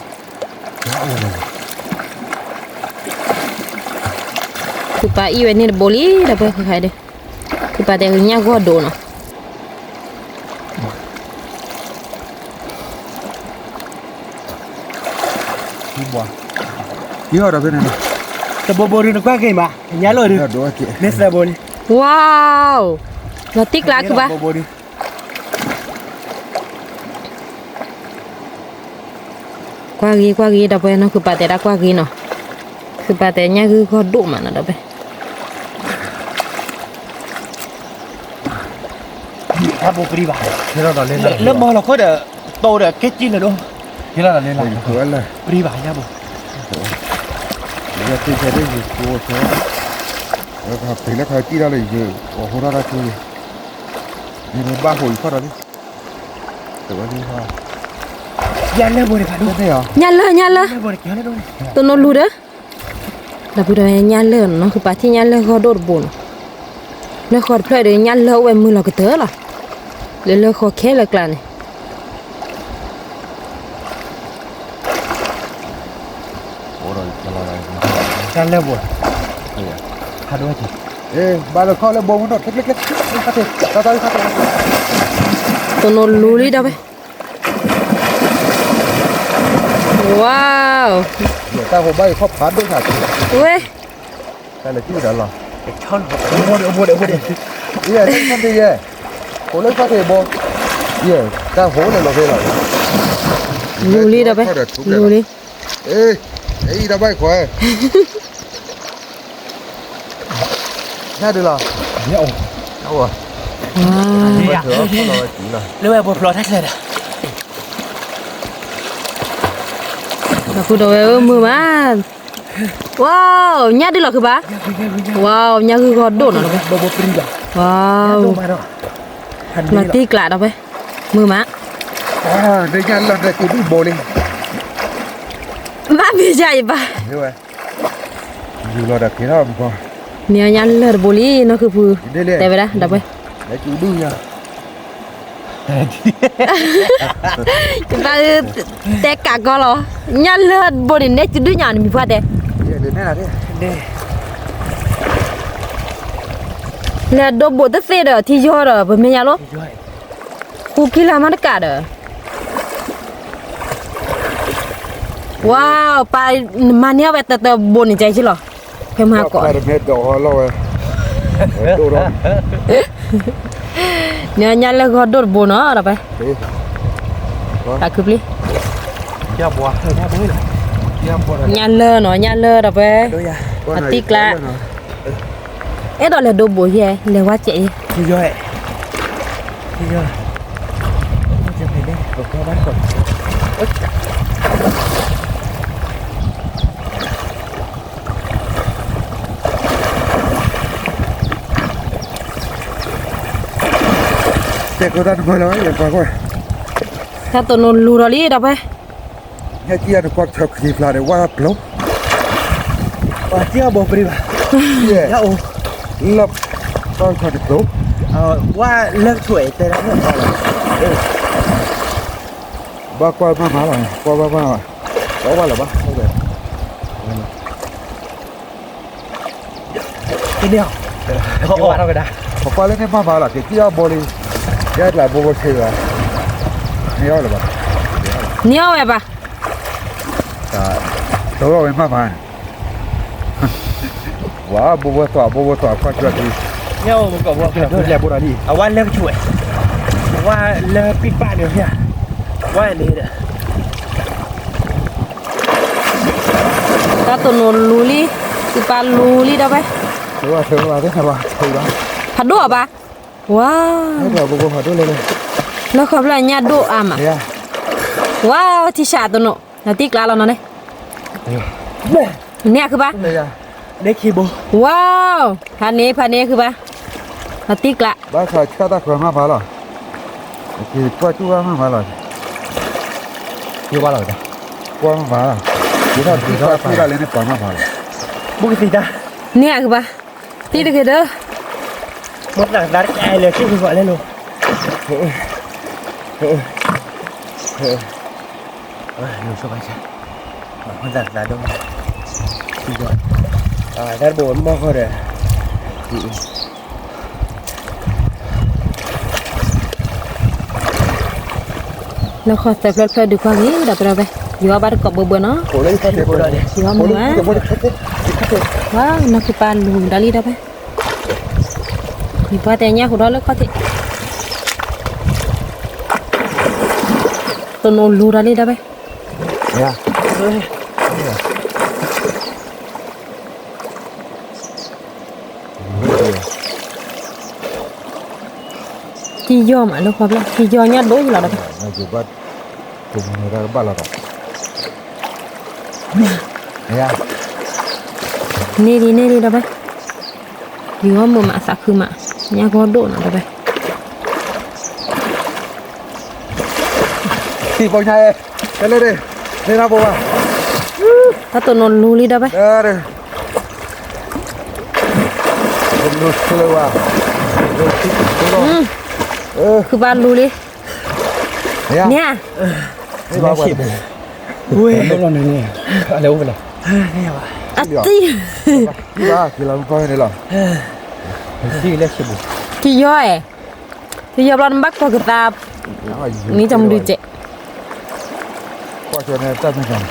คือปลาอีเวนนี่โบลี่ดับไปคือใครเด็กคือปลาแต่เนี่ยก็โดนอ่ะ Buah. Dia ada benar. Tak bodi nak pakai mah. Nyalo dia. Ada dua cik. Nes dah bodi. ว้าวเราติ๊กละคือปะ Bodi. กว่ากีดับไปเนาะคือปลาแต่ละกว่ากีเนาะคือปลาแต่เนี่ยคือก็ดุมันนะดับไป Apa beri bah? Kira dah lena. Lemah lah kau dah tahu dah kecil dah doh. Kira dah lena. Jual lah. Beri bah ya bu. Dia tu jadi jual tu. Kalau pilih kalau tidak lagi, orang dah tu. Ini bahu ikut tadi. Terus ni ha. Ya le boleh padu. Ada ya. ยันเลยยันเลย Boleh kira doh. ตัวนนรู้เด้อดับไปเลยยันเลยเนาะคือปลาที่ยันเลยก็โดดบนแล้วขอดเพลย์เดี๋ยวยันเลยไว้มือเราก็เตอละเลยขอแค่ละกลางนี่ Orang kalau lagi. Ya le boleh. Padu aja. Baru kau le bom tu, klik. Kata, kata. ตัวนนรู้เลยดับไปว้าว Dia tahu baik kau padu tak. เว้ย Kalau tidak lah. Chon. Boleh. Iya, kan dia. Boleh pakai bom. Iya, dah boleh lah boleh. รู้เลยดับไปรู้เลย Dah baik kau. Ada lah. Ya oh. Tahu ah. ว้าว Ya. Betul, kalau lagi lah. Lepas buat plot tak ada. เราพูดเอาไว้มือมาว้าวเนี่ยดีหรอคือปะว้าวเนี่ยคือก็โดนเหรอ Bobo beri bah. ว้าว Doh mana. มาตีกลาดเอาไปมือมา Dia jalan dah tu boleh. มาไม่ใช่ปะ Hiểu rồi. Dù là đặt cái đó mà con. เนี่ยยันเลิศบุรีเนาะคือพูแต่ไปละดับไป Để chú đưa nha. ปะแต่กะก็เหรอยันเลิศบุรีเนี่ยจะดูอย่างนี้มีพอแต่ Để này là thế. Deh. แล้วดบตะเสดที่ยอดบ่แม่นยาโล Jual. กูกิลามันกะดว้าวไปมาเนี่ยเวตะบนใจใช่หรอเพิ่มมาก่อน Para med då hålla och. Då då. เนี่ยยันแล้วก็โดดบนเนาะดับไป Thế. ตาคือปลิ Ya buah. Ya boleh lah. Ya boleh. ยันเลยเนาะยันเลยดับไป Doh ya. Con này Atik có lạ. lên rồi. เอ๊ะดอกเลยดบบ่เฮียเลยว่าเจ๊ Jual. Jual. Macam ni deh. Kau buat kau. Thế cô ta ngồi nói vậy coi. ถ้าตัวนนรูดอลี่ดับไป Nhà kia nó quạt thật kịp là để qua lốp. Dia buah beri bah. Ya Yeah. oh. Lấp. Con thật được lốp. Wah leg cuy tidak ada. Ba qua ba má rồi. Qua ba rồi. Có qua là ba. Ok. Ini ah. Oh, ada dah. Mà qua lên cái ba má là cái kia bò đi. Cái là bò bò xì là. Nghe là ba. เนี่ยเอาไว้ปะ Tối rồi má má. Wow, bò tỏa qua chuyện đi. Nhau một cậu buat Dia buat tadi. Awak leg cuy. Wah leg pipa dia ya. Wah ni dah. ถ้าตัวนนรูลี่คือปลารูลี่ดับไป Thế là thế là. Thôi đó. ผัดด้วยปะว้าว Thế là bò phải đưa lên lên. แล้วเขาเป็นญาติดูอ่ะมา Thế à? ว้าวที่ชาตัวโนนาตีกลาแล้วนะเนี่ยเนี่ยคือปะ Đây à. Dek hibo. ว้าวพันนี้คือปะ là tiếc lạ ba sai cha ta khởi mà phá rồi thì qua chú mà phá rồi chưa qua rồi đó qua mà phá rồi chú ta lên cái mà phá rồi bút cái gì ta nè cơ ba tí được đó một là đá ai là chứ gọi lên luôn nhiều số bài sao con giặt là đâu rồi đá bồn mò thôi rồi nó khó tập lật được qua nghĩ đập ra đây vừa bắt cọp bờ nó cổ lên con để cổ đợi đi vừa mua á quá nó cứ pan lùn đá đi đâu đây thì qua tay nhá của đó nó có thể tôi nôn lù đá đi đâu đây nha chỉ do mà nó khó lắm chỉ do nhá đối là đâu nó chịu bắt cùng người ta bắt là đâu nha nè đi đâu đây vừa mua mà sạc khử mà nhá có độ nào đâu đây thì bao nhiêu cái lên đi lên nào bộ à ta tôi nôn lù đi đâu đây đây lù lù à cứ ban lù đi nha đi vào quần ui đâu là này nè đâu vậy à tí đi vào thì làm coi này là đi lên xem thì do ấy thì do bọn bắt qua người ta nghĩ trong đi chạy qua chỗ này ta mới làm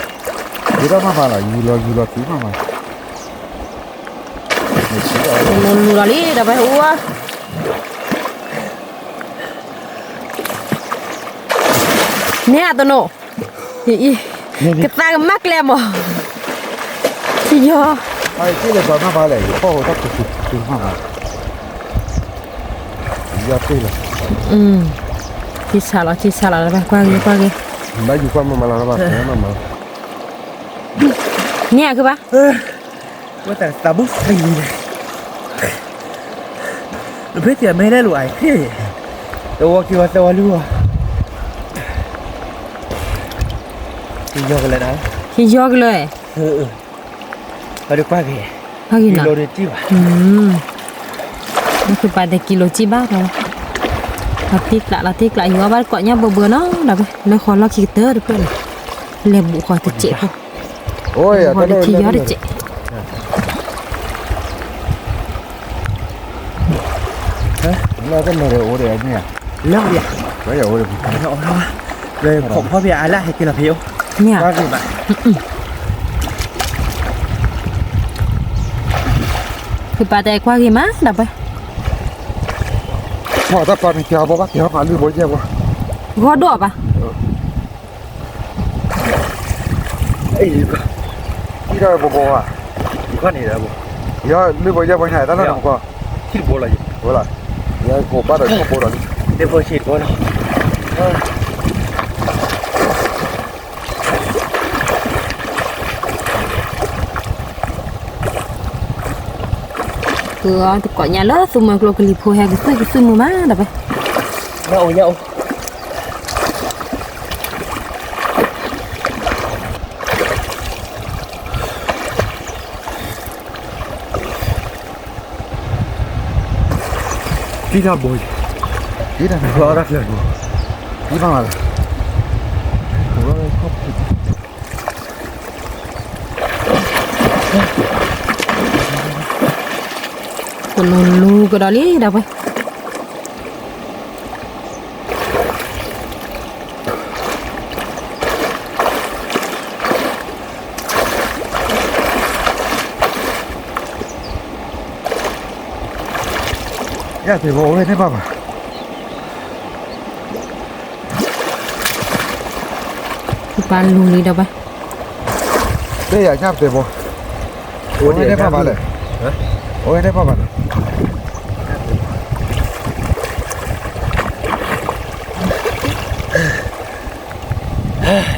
đi đâu mà vào là dù là tí mà nôn lù đi đâu phải hua nè tôi nổ cái ta mắc lem mà thì do ai cái này mà vào này có hồ tắc tụt mà vào giờ đây là chỉ xả là qua kia đã dù qua mà là nó mà nè cơ baว่าแต่ตาบุ๊กสีเลยหรือเพื่อจะไม่ได้รวยตัวคิดว่าตัวรู้ที่ยกเลยนะ thì do cái lời เอาดีกว่าพี่ bao nhiêu กิโล nào เดียวจีบ nó cứ phải để kilo chi bát rồi là tiếc lại vừa bắt cọ nhau bữa nó đập nó khó lo khi tớ được rồi lem bụng khỏi thật chị không ôi khỏi được khi gió được chị nó cái này ổ để nhỉ เล่าดิ cái ổ để เอาเลยผมพ่อพี่อาล่าให้กินละเพียว nè ว่าสิบะ cứ phải để qua gì má đập vậy họ ta còn kéo bao bác kéo mà lưu bối nhiều quá gõ đổ à ไอ้ก็ đi đâu bộ bộ à อีกข้อนี้แล้วบ่ giờ lưu bối nhiều bối này ta làm qua คิดบ่ล่ะอยู่ bố là giờ cổ bắt được cổ bộ rồi เดี๋ยวพอฉีดบ่ล่ะ cứ cọ nhà lớn xong mà cái lì phô hay cái xưa mà má đập vậy เอา ที่ทำบ่อย đi đâu รอรับเลย đi vào là cổ nó không còn lù cái đó lý đập vậy ya thì bộ lên đấy mà cái pan lù đi đập vậy đây là nháp thì bộ ôi đấy mà vào này ôi đấy mà vào này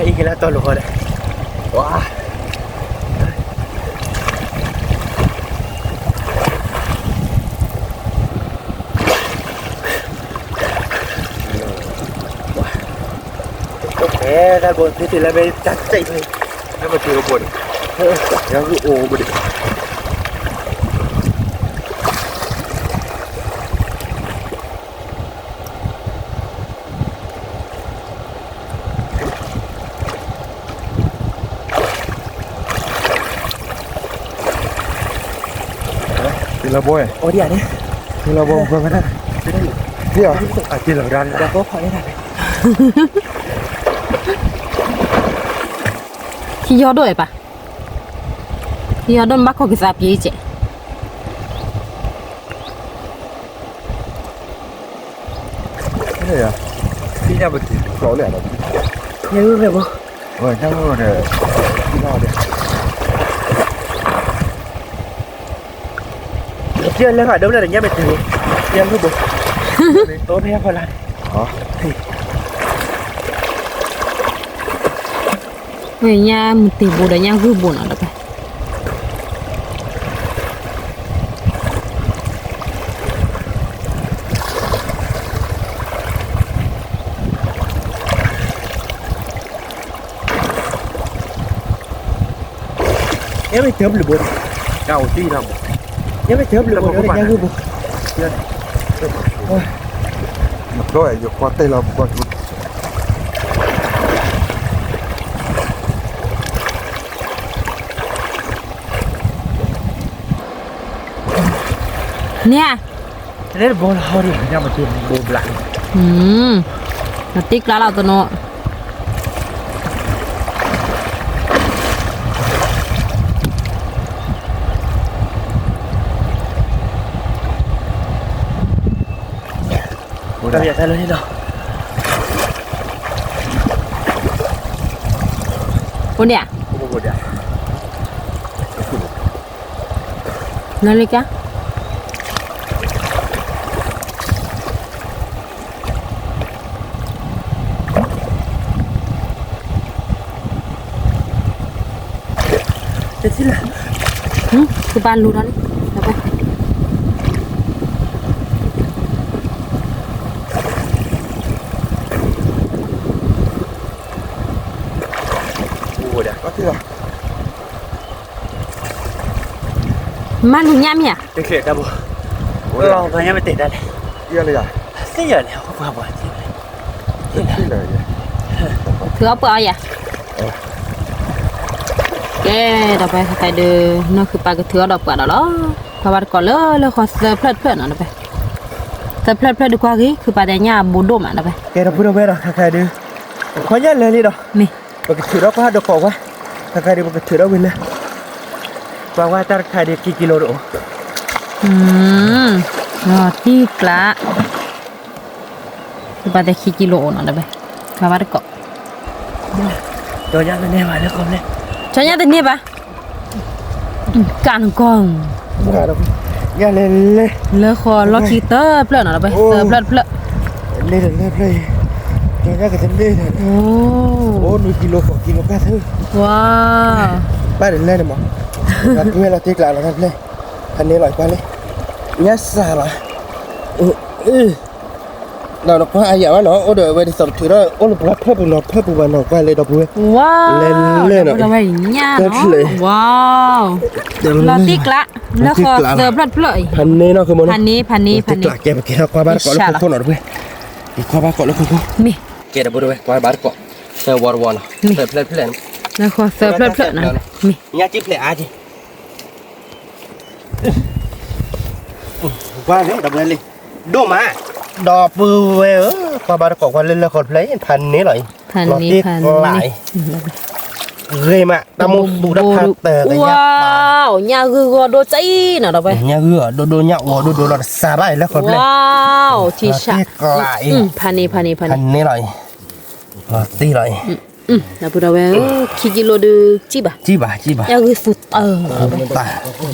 อีกแล้วตัวลูกเลยว้า เ ด้านบนที่ติดแล้วไปจัดใจเลยแล้วมาตีข้างบนแล้วคือโอ้บดิทีละโบย โอ้เดี๋ยวนี้ ทีละโบยก็ไม่ได้ ไม่ได้ เดี๋ยว ทีละรันแล้วก็พอได้ไหม ที่ยอด้วยปะที่ยอด้วยมักก็กินซาปีเจ ไม่ได้อะที่จะไปกินเขาเลยนะ ยังรู้เลยบ่ เออนั่งรถเลยที่นอนเลย เชื่อเลยค่ะเดี๋ยวเราจะไปตียังรู้บ่โต๊ะเพียงพอละ อ๋อ เฮ้ยย่ามันตีบูได้ย่างคือบุญอะไรไป ยังไม่เทิมหรือบ่ เจ้าที่ท ยังไม่เทิมหรือบ่เดี๋ยวยังรู้บ่ ำด้วยอยู่ควอเตเราควอจุด เนี่ย เล่นบอลเฮาดิยังมาตีบอลหลัง มาติ๊กแล้วเราตัวโน เราอยากได้เลยนี่เนาะ คนเนี่ย โอ้โหเดี๋ยว นั่นเลยจ้ะ เดี๋ยวที่ละ คือบ้านรู้แล้วนี่เอาไป โอ้โหเดี๋ยว ก็ที่ละ มันรู้ย่ามีอ่ะ เป็นเขตได้บ่ลองกันยังไม่ติดได้เลย เยี่ยเลยอ่ะ เสียแล้วก็ว่าบ่จริงเลย ที่เลย ถือเอาเปล่าอ่ะแกต่อไปใครเดินนั่นคือปลากระเทือดอกเปล่าแล้วพอวัดก่อนเลยขอเสิร์ฟเพลิดๆนะไปเสิร์ฟเพลิดดีกว่ากี้คือปลาแดงย่าบูดมอ่ะนะไป แกเราพูดเอาไว้เนาะใครดื้อขอยันเลยนี่เนาะ นี่ ปกติเราก็หาดอกของวะใครดื้อปกติเราเป็นเลยว่าจะใครดื้อกี่กิโลโล ที่กละคือปลาแดงกิโลนะไปพอวัดก่อน โดนยันแน่มาแล้วคนเลย ฉันยังแต่เนี่ยปะการกอง ยันเลยเลย เลขอล็อกคีเตอร์เพลิดนะไปเสิร์ฟเพลิด เลยเลยยันก็จะเล่น โอ้ โอ้1กิโล2กิโลก็เถอะ ว้าว บ้านเล่นเลยมั้งรับเมื่อเราตีกลางแล้วกันเลยอันนี้อร่อยกว่าเลยเนี่ยสาระเราก็อายว่าเนาะโอ้เดี๋ยวไปสอบถือว่าโอ้เราเพิ่มเราเพิ่มวันเราไปเลยดอกบัว ว้าว เล่นๆหน่อย เราไปเนี่ย เล่น เนาะ เลย ว้าวเราติ๊กละแล้วขอเสิร์ฟเพลิด พันนี้เนาะคือมัน พันนี้ ติ๊กละแกไปกินข้าวบ้านก่อนแล้วคนหน่อยด้วยอีกข้าวบ้านก่อนแล้วคน มี แกเดี๋ยวพูดด้วยว่าบ้านเกาะเซอร์วอร์วอนเซอร์เพลนเพลน แล้วขอเสิร์ฟเพลิดนะมี เนี่ยจิ๊บเลยอาจีว่าเนี่ยดับเลยดูมาดอกปืนเว้ยว่าบ้านเกาะว่าเล่นละครเพลย์พันนี้เลย พันนี้พัน หลาย นี้ เรมาตามุดูดับพัดแต่กัน ว้าวเนี่ยคือก็โดใจนะเราไป เนี่ยคือโดเนี่ยโอ้โดเราซาได้แล้วคนเลย ว้าวที่ชา หลาย พันนี้ พันนี้เลยตีเลย เราพูดเอาไว้คิดกิโลดูจีบะ จีบ่า เนี่ยคือสุดตา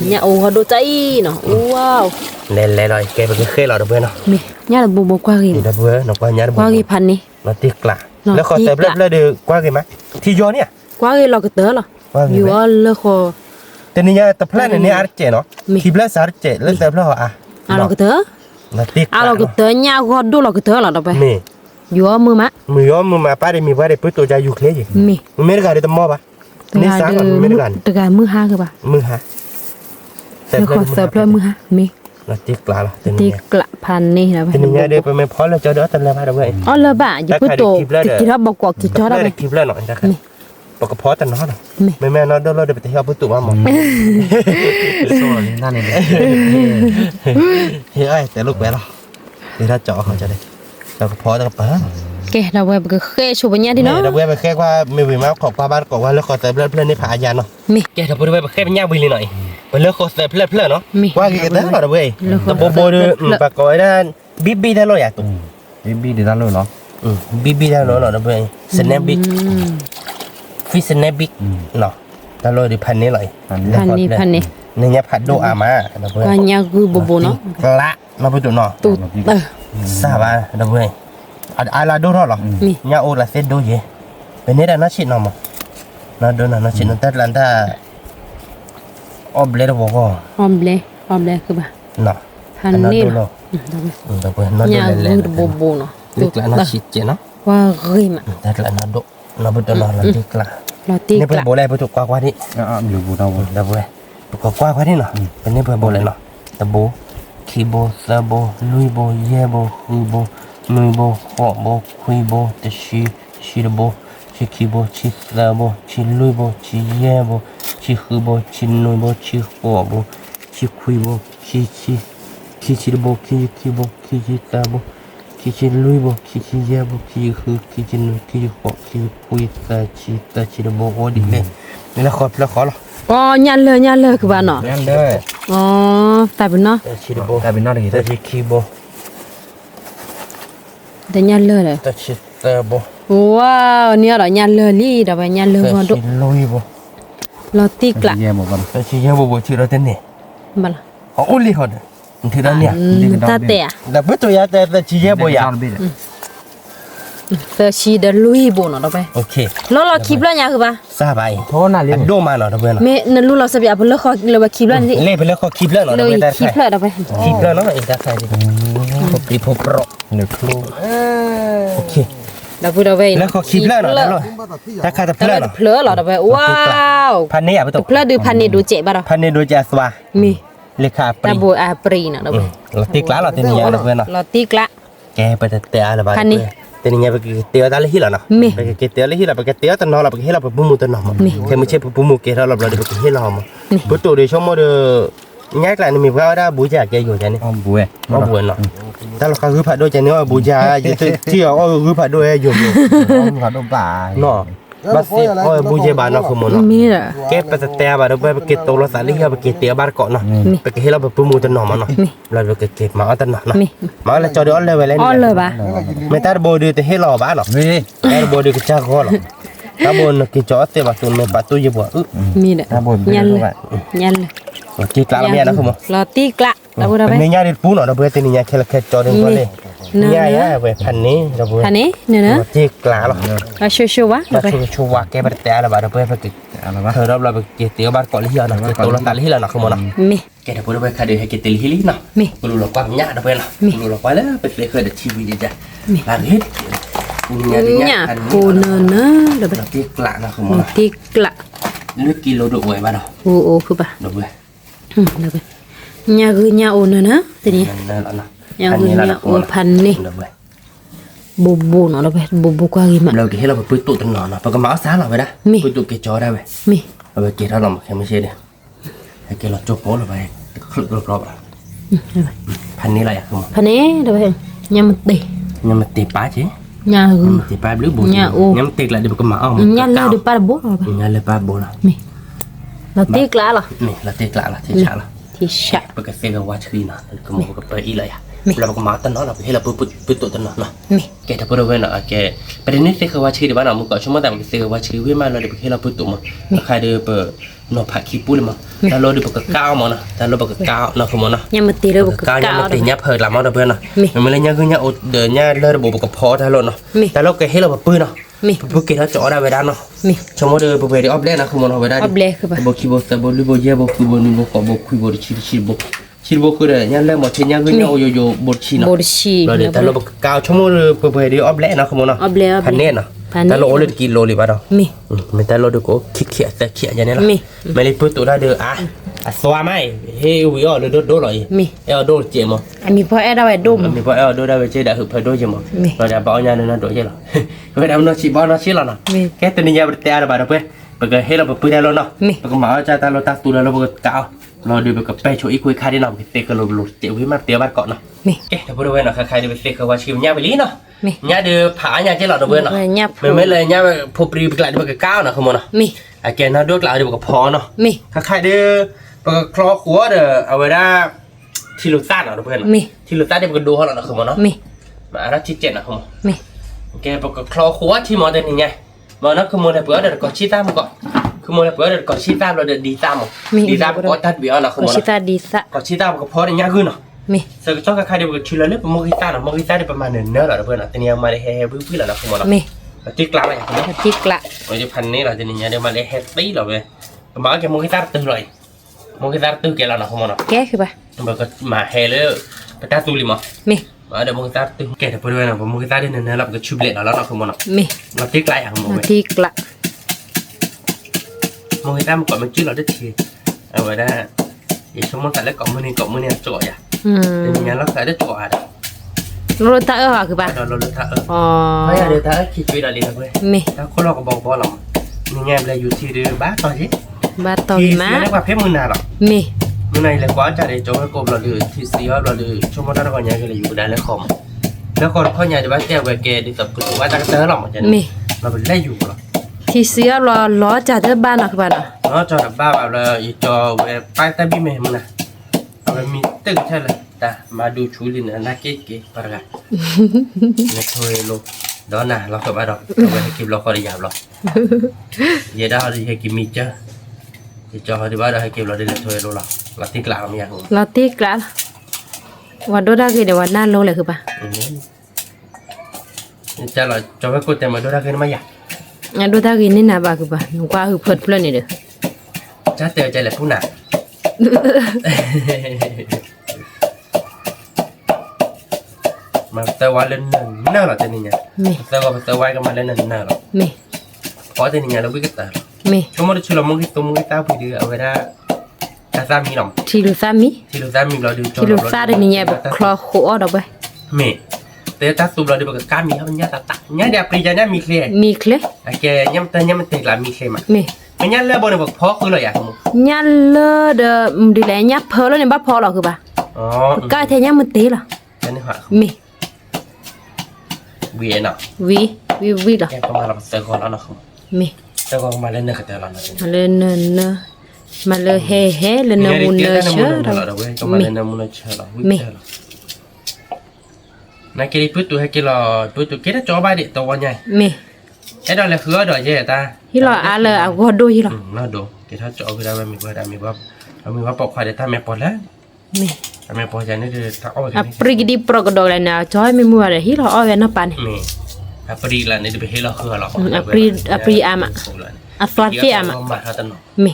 เนี่ยโอ้โดใจเนาะว้าว เล่นเลยแกเป็นเคยเราดับเบิลเนาะ มีเนี่ยเราบุกกว่ากี่ ดับเบิลเนาะว่าเนี่ยดับ ก เบิ ว่า ล กี่พันนี่ เราตีกละแล้วขอเติมเรื่อยๆดูกว่ากี่ไหมที่ย้อนเนี่ย กว่ากี่เราก็เต๋อหรออยู่ว่าเลิกคอ แต่นี่ตะเพลนนี่อาร์เจเนาะที่เบลสอาร์เจแล้วเติมแล้วอ่ะ เราก็เต๋อ เราตีก เราก็เต๋อเนี่ยก็ดูเราก็เต๋อหรอเราไป นี่ ยัวมือมะ มือยอมมือมาป้าได้มีว่าได้ปุ๊บตัวใจอยู่เคลียร์ มี ไม่ได้การได้ตมอปะนี่สร้างไม่ได้การ ตะการมือห้าคือปะ มือฮะ แล้วขอเสิร์ฟเลยมือห้ามี เราตีกลาละ ตีกละพันนี่นะ เป็นยังไงเดี๋ยวไปไม่พอแล้วจะเด้อตันแล้วมาได้เว้ย อ๋อเลยบ่ะอย่าพูดโตกินทับบอกกว่ากินจอได้ ได้คลิปแล้วหน่อยนะครับปกพอตันน้อยแม่นอนเด้อเราเดี๋ยวไปเที่ยวปุ๊บตัวมาหมอ โซ่นี่นั่นเอง เฮ้ยแต่ลูกแม่เราเดี๋ยวถ้าเจาะเขาจะได้เราก็พอจะปะ แกเราไว้ก็เคยชูบัญญัติเนาะ เราเว้ยไปแค่ว่าไม่วิมาขอบป้าบ้านก่อนว่าแล้วขอแต่เพื่อนในผาญาเนาะ มี แกถ้าพูดไปแค่เป็นยาวิลีหน่อยไปเลิกขอแต่เพื่อนเนาะว่ากี่เด้อเราเว้ยแต่โบเด้อปากก้อยด้านบีได้เลยอ่ะตุ๊ บีดีนั่นเลยเนาะ บีได้เลยเนาะเราเว้ยสแนปบิ๊กฟิสแนปบิ๊กเนาะแต่เราดิพันนี้เลย พันนี่ เนี่ยผัดโดอามาเราเว้ย พันยาคือโบเนาะ กละเราไปดูเนาะ ตูเตอ ทราบว่าเราเว้ยอาลาโดรอหรอเนี่ยโอลาเซโดเยเป็นเนี่ยนะชิดเนาะมั้งนะโดนะชิดนั่นแต่ลันท่าออบเลร์บอกว่า ออมเล่คือบ่ะ เนาะ พันนี่เนาะ เราเว้ยนั่น ยา ดูเล่น คือโบเนาะ เล็กละนะชิดเจเนาะ ว่าเฮ้ยมา แต่ละนะโดเราไปดูเนาะเราเล็กละ เราตี นี่ ก เพื่อ ละ โบเลยไปถูกกว่านี่ อยู่บูดาว เราเว้ยถูกกว่านี่เนาะเป็นนี่เพื่อโบเลยเนาะตะโบคีโบซาโบลุยโบเยโบฮูโบนุยโบขอโบคุยโบตะชีโบชีคีโบชีซาโบชีลุยโบชีเยโบชีฮูโบชีนุยโบชีขอโบชีคุยโบชีโบชีโบชีซาโบชีลุยโบชีเยโบชีฮูชีนุยชีขอชีคุยตาชีโบโอดิเลยนี่ละขอหรอ อ๋อยันเลยคือบ่าเนาะ นั่นเด้อ อ๋อแต่เป็นเนาะ ชีโบ แต่เป็นนอกเลย ตาชีคีโบ แต่ยันเลย ตาชีตาโบ ว้าวเนี่ยเรายันเลยลี่เราไปยันเลยมาดู ชีลุยโบ เราตีกละ แย่หมดกัน ตาชีเยโบชีเราเต้นเนี่ย บ่ล่ะ อ๋อลีหอดที่นั่นเนี่ย ตาเตะ แต่เพื่อตัวยาแต่ชีเยโบยา เตอชีเดลุยโบเนาะเราไป โอเค แล้วเราคลิปแล้วยังคือปะ ทราบไป โทษน่ะเลี้ยง โดมาเนาะเพื่อน เมนั่นรู้เราสบายเพิ่นแล้วขอเลยว่าคลิปแล้วนี่ เล่ไปแล้วเขาคลิปแล้วเนาะ เลย แต่ คลิปแล้วเราไป คลิปแล้วเนาะอีกแต่ใครดิพบปีพบรอ หนึ่งครู โอเค เราพูดเอาไว้ แล้วเขาคลิปแล้วเนาะแต่ใครจะเพลินเนาะ เพลอเหรอเราไปว้าว พันนี้อ่ะไปตก เพลอดูพันนี่ดูเจ็บบ่เรา พันนี้โดยจะสวา มี เลขาป ตา รี บูอาปรีเนาะเราไป เราตีกล้าเราตีนี่เนาะเพื่อนเนาะ เราตีกละ แกไปเตะอะไรบ้าง พันนี้ ตีนี่ไปเตะตาเลยฮิล่ะเนาะ มี ไปเตะเลยฮิล่ะไปเตะตะนอเราไปเฮล่ะไปบุ้มตะนอมแค่ไม่ใช่บุ้มเกเราเราไปเฮล่ะมั้งปุ๊ตัวเดียวชั่วโมงเดียวง่ายกว่านี่มีเพราะว่าบูชาแกอยู่ใจนี่ อ้อมบุ้ย อ๋อบุญเนาะแต่เราคือผัดด้วยใจนี่ว่าบูชาที่เราคือผัดด้วยอยู่ อ้อมขอดมป่า เนาะบัสซี่บูชาบ้านเนาะคือมันเนาะ มีเหรอ แกไปเตะบ้านเราไปเก็บตัวเราสาลีเราไปเก็บเตะบ้านเกาะเนาะไปเฮล่ะไปบุ้มตะนอมเนาะเราไปเก็บมาเอาตะนอเนาะมาแล้วจอดออนเลยเว้ย อ๋อเลยปะ ไม่ตัดโบดีแต่เฮล่ะบ้านเนาะ นี่ แต่โบดีก็จ้าก็เนาะถ้าบนกิจอเตะประตูไม่ประตูจะบ่ มีเด้ยันเลยยันเลย จีกลางเมียนะคือมั้ง เราตีกละเราพูดเอา เป็น ไว้ เมียดิปูเนาะเราเบื่อตีนี่ยแค่จอเดินก็เลยเนี่ยเว้ยพันนี้เราเบื่อ พันนี้เนี่ยนะ จีกลางหรอ เราชัววะ เราชูวาแกไปแต่ละบาทเราเบื่อไปกิจ อะไรวะ เธอเราไปกิจเตี๋ยวบ้านเกาะลิฮินะกิจตัวเราตาลิฮิแล้วนะคือมั้งเนาะ มี แกเดี๋ยวพูดไปคดีให้กิจลิฮิเนาะกูรู้หรอกว่ามันยากเราเบื่อเนาะรู้หรอกว่าแล้วไปเลยเคยได้ชีวิตจ้ะหลังฮิตกูเนี่ยดิ เนี่ย อัน โค นี้ เนอะเราไป เราจีกลางนะคือมั้ง ตีกละ ลึกกิโลดุไว้บ้านเนาะ โอ้คือปะ เราเบื่อ เราไปเนี่ยคือเนี่ยโอเนอะนะทีนี้ นั่นแหละนะ เนี่ยคือเนี่ยโอพันนี่ เราเบื่อ บูเนาะเราไปบูกว่ากี่มัน เราให้เราไปปื้ดตุ่นนอนเนาะปากกระเมาซ้าเราไปนะปื้ดตุ่นเกจอได้ไหม มี เราไปเกจเราหรอกแค่ไม่ใช่เดียให้เกเราจบโป๊เราไปคลึกรอบๆอ่ะพันนี้อะไรอ่ะคือ พันนี้เราไปเนี่ยมันตี ยังมันตีป้าใช่ เนี่ยคือ ตีป้าหรือบูยังมันตีละเดี๋ยวปากกระเมา เนี่ยเราดูปลาบูเราไป ยังเลยป้าบูละ มีเราตีกละเหรอ นี่เราตีละที่ฉาละ ที่ฉะ ปากกระเซกว่าชื่อนะก็มองกับไปอีเลยอ่ะเราปากกระเมาตั้งนอนเราไปให้เราปื้ดตุ่นนอนเนาะ มี แกถ้าพูดเอาไว้เนาะแกประเด็นนี้เซกว่าชื่อดีบ้านเราเมื่อก่อนชั่วโมงแต่มันเซกว่าชื่อเว้ยมาเราเดี๋ยวไปให้เราพูดตัวมันใครเดี๋ยวเปิดนอผักขี้ปุ้ยมั้งแต่เราเดี๋ยวปากกามันนะแต่เราปากกาเนาะคือมันนะ เนี่ยมันตีเราบุก กาเนี่ยมันตีเนี่ยเปิดละมั้งเพื่อนนะมันไม่เล่นเนี่ยคือเนี่ยอดเดินเนี่ยเลิศระบบกับพอถ้าเราเนาะแต่เราแกให้เราแบบปื้นเนาะ มี พวกแกเราจ่อได้ไว้ด้านเนาะ มี ชั่วโมงเดี๋ยวไปเดี๋ยวอัพเดทนะคือมันเอาไว้ได้ อัพเลคือปะ บอกคีย์บอร์ดแต่บอกรีโบเย่บอกคีย์บอร์ดนี่บอกขอบอกคีย์บอร์ดชิชิบอก ชิโบคือเด้อยันเริ่มหมดชิ้นยันคือเนี่ยโยบดชีเนาะ บดชี เราเดี๋ยวแต่เรากาวชั่วโมงเปิดๆเดี๋ยวออฟแลเนาะขโมยเนาะ อบแล้ว พันเน่เนาะแต่เราโอเลกิโลเลยป่ะเนาะ มี มันแต่เราดูก็ขี้เขียแต่เขียอย่างนี้ละไม่ได้พูดตัวได้เด้อสวาไม่เฮ้ยวิโอเลยโดเลยเอลโดเจมอ อันนี้พอแอดเอาไว้ดม มีพอเอลโดได้ไปเจได้หืบไปโดเจมอเราจะบอกอย่างนั้นโดเจหรอเวลามันชิบอนชิละเนาะแค่ตัวนี้ยาบริเตอร์บาร์เป้เปิดให้เราเปิดได้แล้วเนาะเปิดมาจะตาเราตักตัวแล้วเราเปิดกาวเราดูแบบไปช่วยคุยค่าได้เนาะเตะกันหลุดเตะวิ่งมาเตะบ้านเกาะเนาะเอ๊ะแต่พูดไว้เนาะใครดูไปเตะกันว่าชิวเนี่ยไปลีเนาะเนี่ยเดือผาเนี่ยเจ้าเราเนาะเว้ยเนาะไม่เลยเนี่ยพบรีบกลายเป็นก้าวเนาะขโมยเนาะไอ้แกน่าดูกลายเป็นพอเนาะใครเดือปกคลอขัวเด้อเอาไว้ได้ที่ลุซ่าเนาะเพื่อนที่ลุซ่าได้ปกดูเขาเนาะขโมยเนาะมาแล้วที่เจ็ดนะขโมยแกปกคลอขัวที่มอเตอร์นี่ไงมอเนาะขโมยได้เพื่อเด้อก็ชี้ตามก่อนขโมยได้เพื่อเด้อก็ชี้ตามเราเด้อดีตามดีตามก็ตัดเบี้ยเนาะขโมย ชิตาดีซะ ก็ชี้ตามก็พอได้ยากขึ้นเนาะซึ่งเจ้าใครเดี๋ยวก็ชิลเลยมอกิต้าเนาะมอกิต้าได้ประมาณ1เนาะเพื่อนเนาะแต่เนี่ยมาได้แฮ่บื้อๆแล้วนะขโมยเนาะติ๊กละอย่างนี้ ติ๊กละ เราจะพันนี้เราจะเนี่ยเดี๋ยวมาได้แฮ่ตีเราไปมาแกมอกิต้าตื่นเลยมองกิตาร์ตื้อแกแล้วนะขโมยนะ แกคือปะ มันก็มาเฮเลยไปตาตูลิมั้งมาเดี๋ยวมองกิตาร์ตื้อแกเดี๋ยวไปด้วยนะผมมองกิตาร์ได้เนี่ยเราก็ชุบเละแล้วนะขโมยนะเราติ๊กไล่อย่างมองไป ติ๊กละ มองกิตาร์มันก่อนมันชื่อเราได้ทีเอาไว้ได้อย่าชมมันแต่ละก่อนมือนี่จ่อยอ่ะแต่เนี่ยเราใส่ได้จ่อยอ่ะ รถตาคือปะ เราเลือกท่าอ๋อ ไม่เดี๋ยวท่าคิดช่วยเราดีนะเว้ยถ้าคนเราก็บอกบอลหรอกนี่ไงเลยอยู่ที่เดือบ้าต่อสิ บาตอ ที่ มา เสียเรียกว่าเพชรมือนาหรอ มี มือในเลยกว่าจะได้โจ้ให้กบเราดูที่เสียเราดูชมว่าเราก่อนยังก็เลยอยู่ได้แล้วคอมแล้วคนพ่อใหญ่จะบ้าแก้วแกดีแต่ปุ๊บว่าจะเจอหรอกมันจะเราเป็นไล่อยู่หรอ ที่เสียล้อจ่าเธอบ้านคือปะเนาะ nó cho là ba bảo là cho về bay tay bi mềm nè rồi mình tự thế là ta màดูchú liền là cái bà gà này thôi luôn đó nè lo phải bắt đầu rồi hay kịp lo khỏi đi giảm rồi vậy đó thì hay kịp mi chứ thì cho đi bắt đầu hay kịp lo đi là thôi luôn là tiếc lạ không nhỉ เราติ๊กละวันโดได้คือเดี๋ยววันหน้าโลเลยคือปะ cho là cho cái cô tiền mà đôi ra cái nó mới giặt งั้นโดได้คือนี่นะบาคือปะหนูกว่าคือเพิดเพลินนี่เด้อ chắc tiêu chạy là phú nè mà tao qua lên nào là tên này nhỉ tao qua cái mà lên nào rồi มี có tên này là biết cái tờ มี chúng nó chưa là muốn cái tao bị đưa ở ngoài ra ta ra mi lòng ที่ลูซามี thì được ra mi lo được ที่ลูซาได้นี่ไงแบบคลอโคอดอกไป mẹ thế ta tụi lo được cái cam mi không nhá ta tắt nhá đẹp đi ra nhá mi khle มีเคล cái nhắm mình tiền là mi khle mà มี cái nhá lên bao nhiêu bậc phó cứ rồi à không ยันเลอเดอดีแลยับเพอแล้วเนี่ยบ้าพอหรอคือปะ อ๋อ ใกล้เทยับมันตีหรอ cái này hả มี vì nào วีหรอ cái con mà làm sơ con nó không มี sơ con mà lên được cái tờ là nó มาเลยเนเนมาเลยเฮเลยเนมูเนเชอร์ มี nãy cái bút tôi hay cái lò bút tôi kết cho ba điện tàu nhảy มี cái đó là khứa rồi chứ ta ฮิหรออาเลยอาก็ดูฮิหรอ nó đồ cái đó cho cái đó mình qua bọc khoai để ta mẹ bỏ lá มี mẹ bỏ ra nó đưa ta oi อ่ะปริกดีปรกดอกเลยนะจอยไม่มัวเลยฮิหรออ้อยนะปัน mẹ à pri là này bị hết lo khứa rồi อ่ะปรีอามอ่ะสวัสดีอาม mà thao tân มี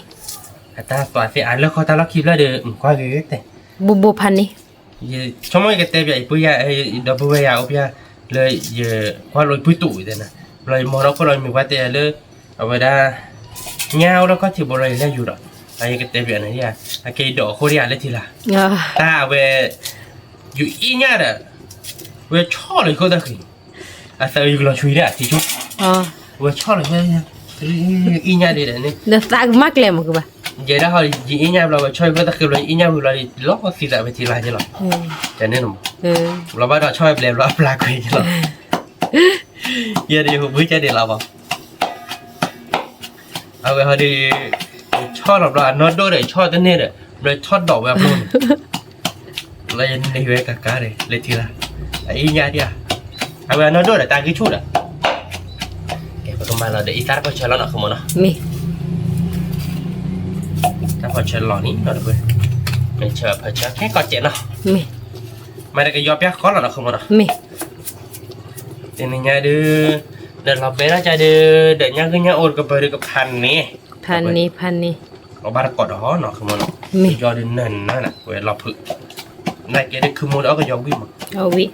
ta tòa sẽ ănแล้วเขาtaล็อกคลิปแล้วเด้อqua cáiแต่ บุพันนี่ ช่วงนี้ก็เตะไปปุ้ยไอ้ดับเบิลยาอุปยาเลยว่าลอยปุ้ยตู่เด้นะเลยมองเราก็ลอยมีว่าเตะเลยเอาไว้ได้เงาแล้วก็ที่บริเวณอยู่หรอไอ้ก็เตะไปอันนี้อ่ะไอ้ดอกโคเรียเลยทีละตาเวอยู่อีเนี่ยเด้อเวชอบเลยเขาตะกี้อ่ะแต่อยู่เราช่วยได้ที่ชุดเวชอบเลยเนี่ยอีเนี่ยเด้อเนี่ย เดือดตากมากเลยมั้งคือปะ vậy đó thôi chị ý nhau là chơi với ta kêu là ý nhau là lót có khi tại vì thì lại chứ là cho nên là bắt đầu chơi bèo lót là quỷ chứ là giờ đi hôm bữa chơi đi làm không à vậy thôi đi cho là nó đôi để cho tới nên rồi cho đỏ vào luôn lấy đi về cả đây lấy thì là ý nhau đi à vậy nó đôi để ta cái chút à cái còn mà là để ít ta có chơi nó không mà nó ถ้าพอเชิญหล่อนี้เราดูไปไม่เชิญพอเชิญแค่ก่อนเจ็ดเนาะไม่ได้ก็ยอมแพ้ข้อหรอกนะคุณผู้ชมทีนี้เนี่ยเดินเราไปน่าจะเดินย่างขึ้นย่างโอนกับไปกับพันนี่ เราบ้านกอดหอเนาะคือมันยอดนั่นนั่นน่ะเวลาฝึกนายแกได้คือมันเอาก็ยอวิ่งมา เอาวิ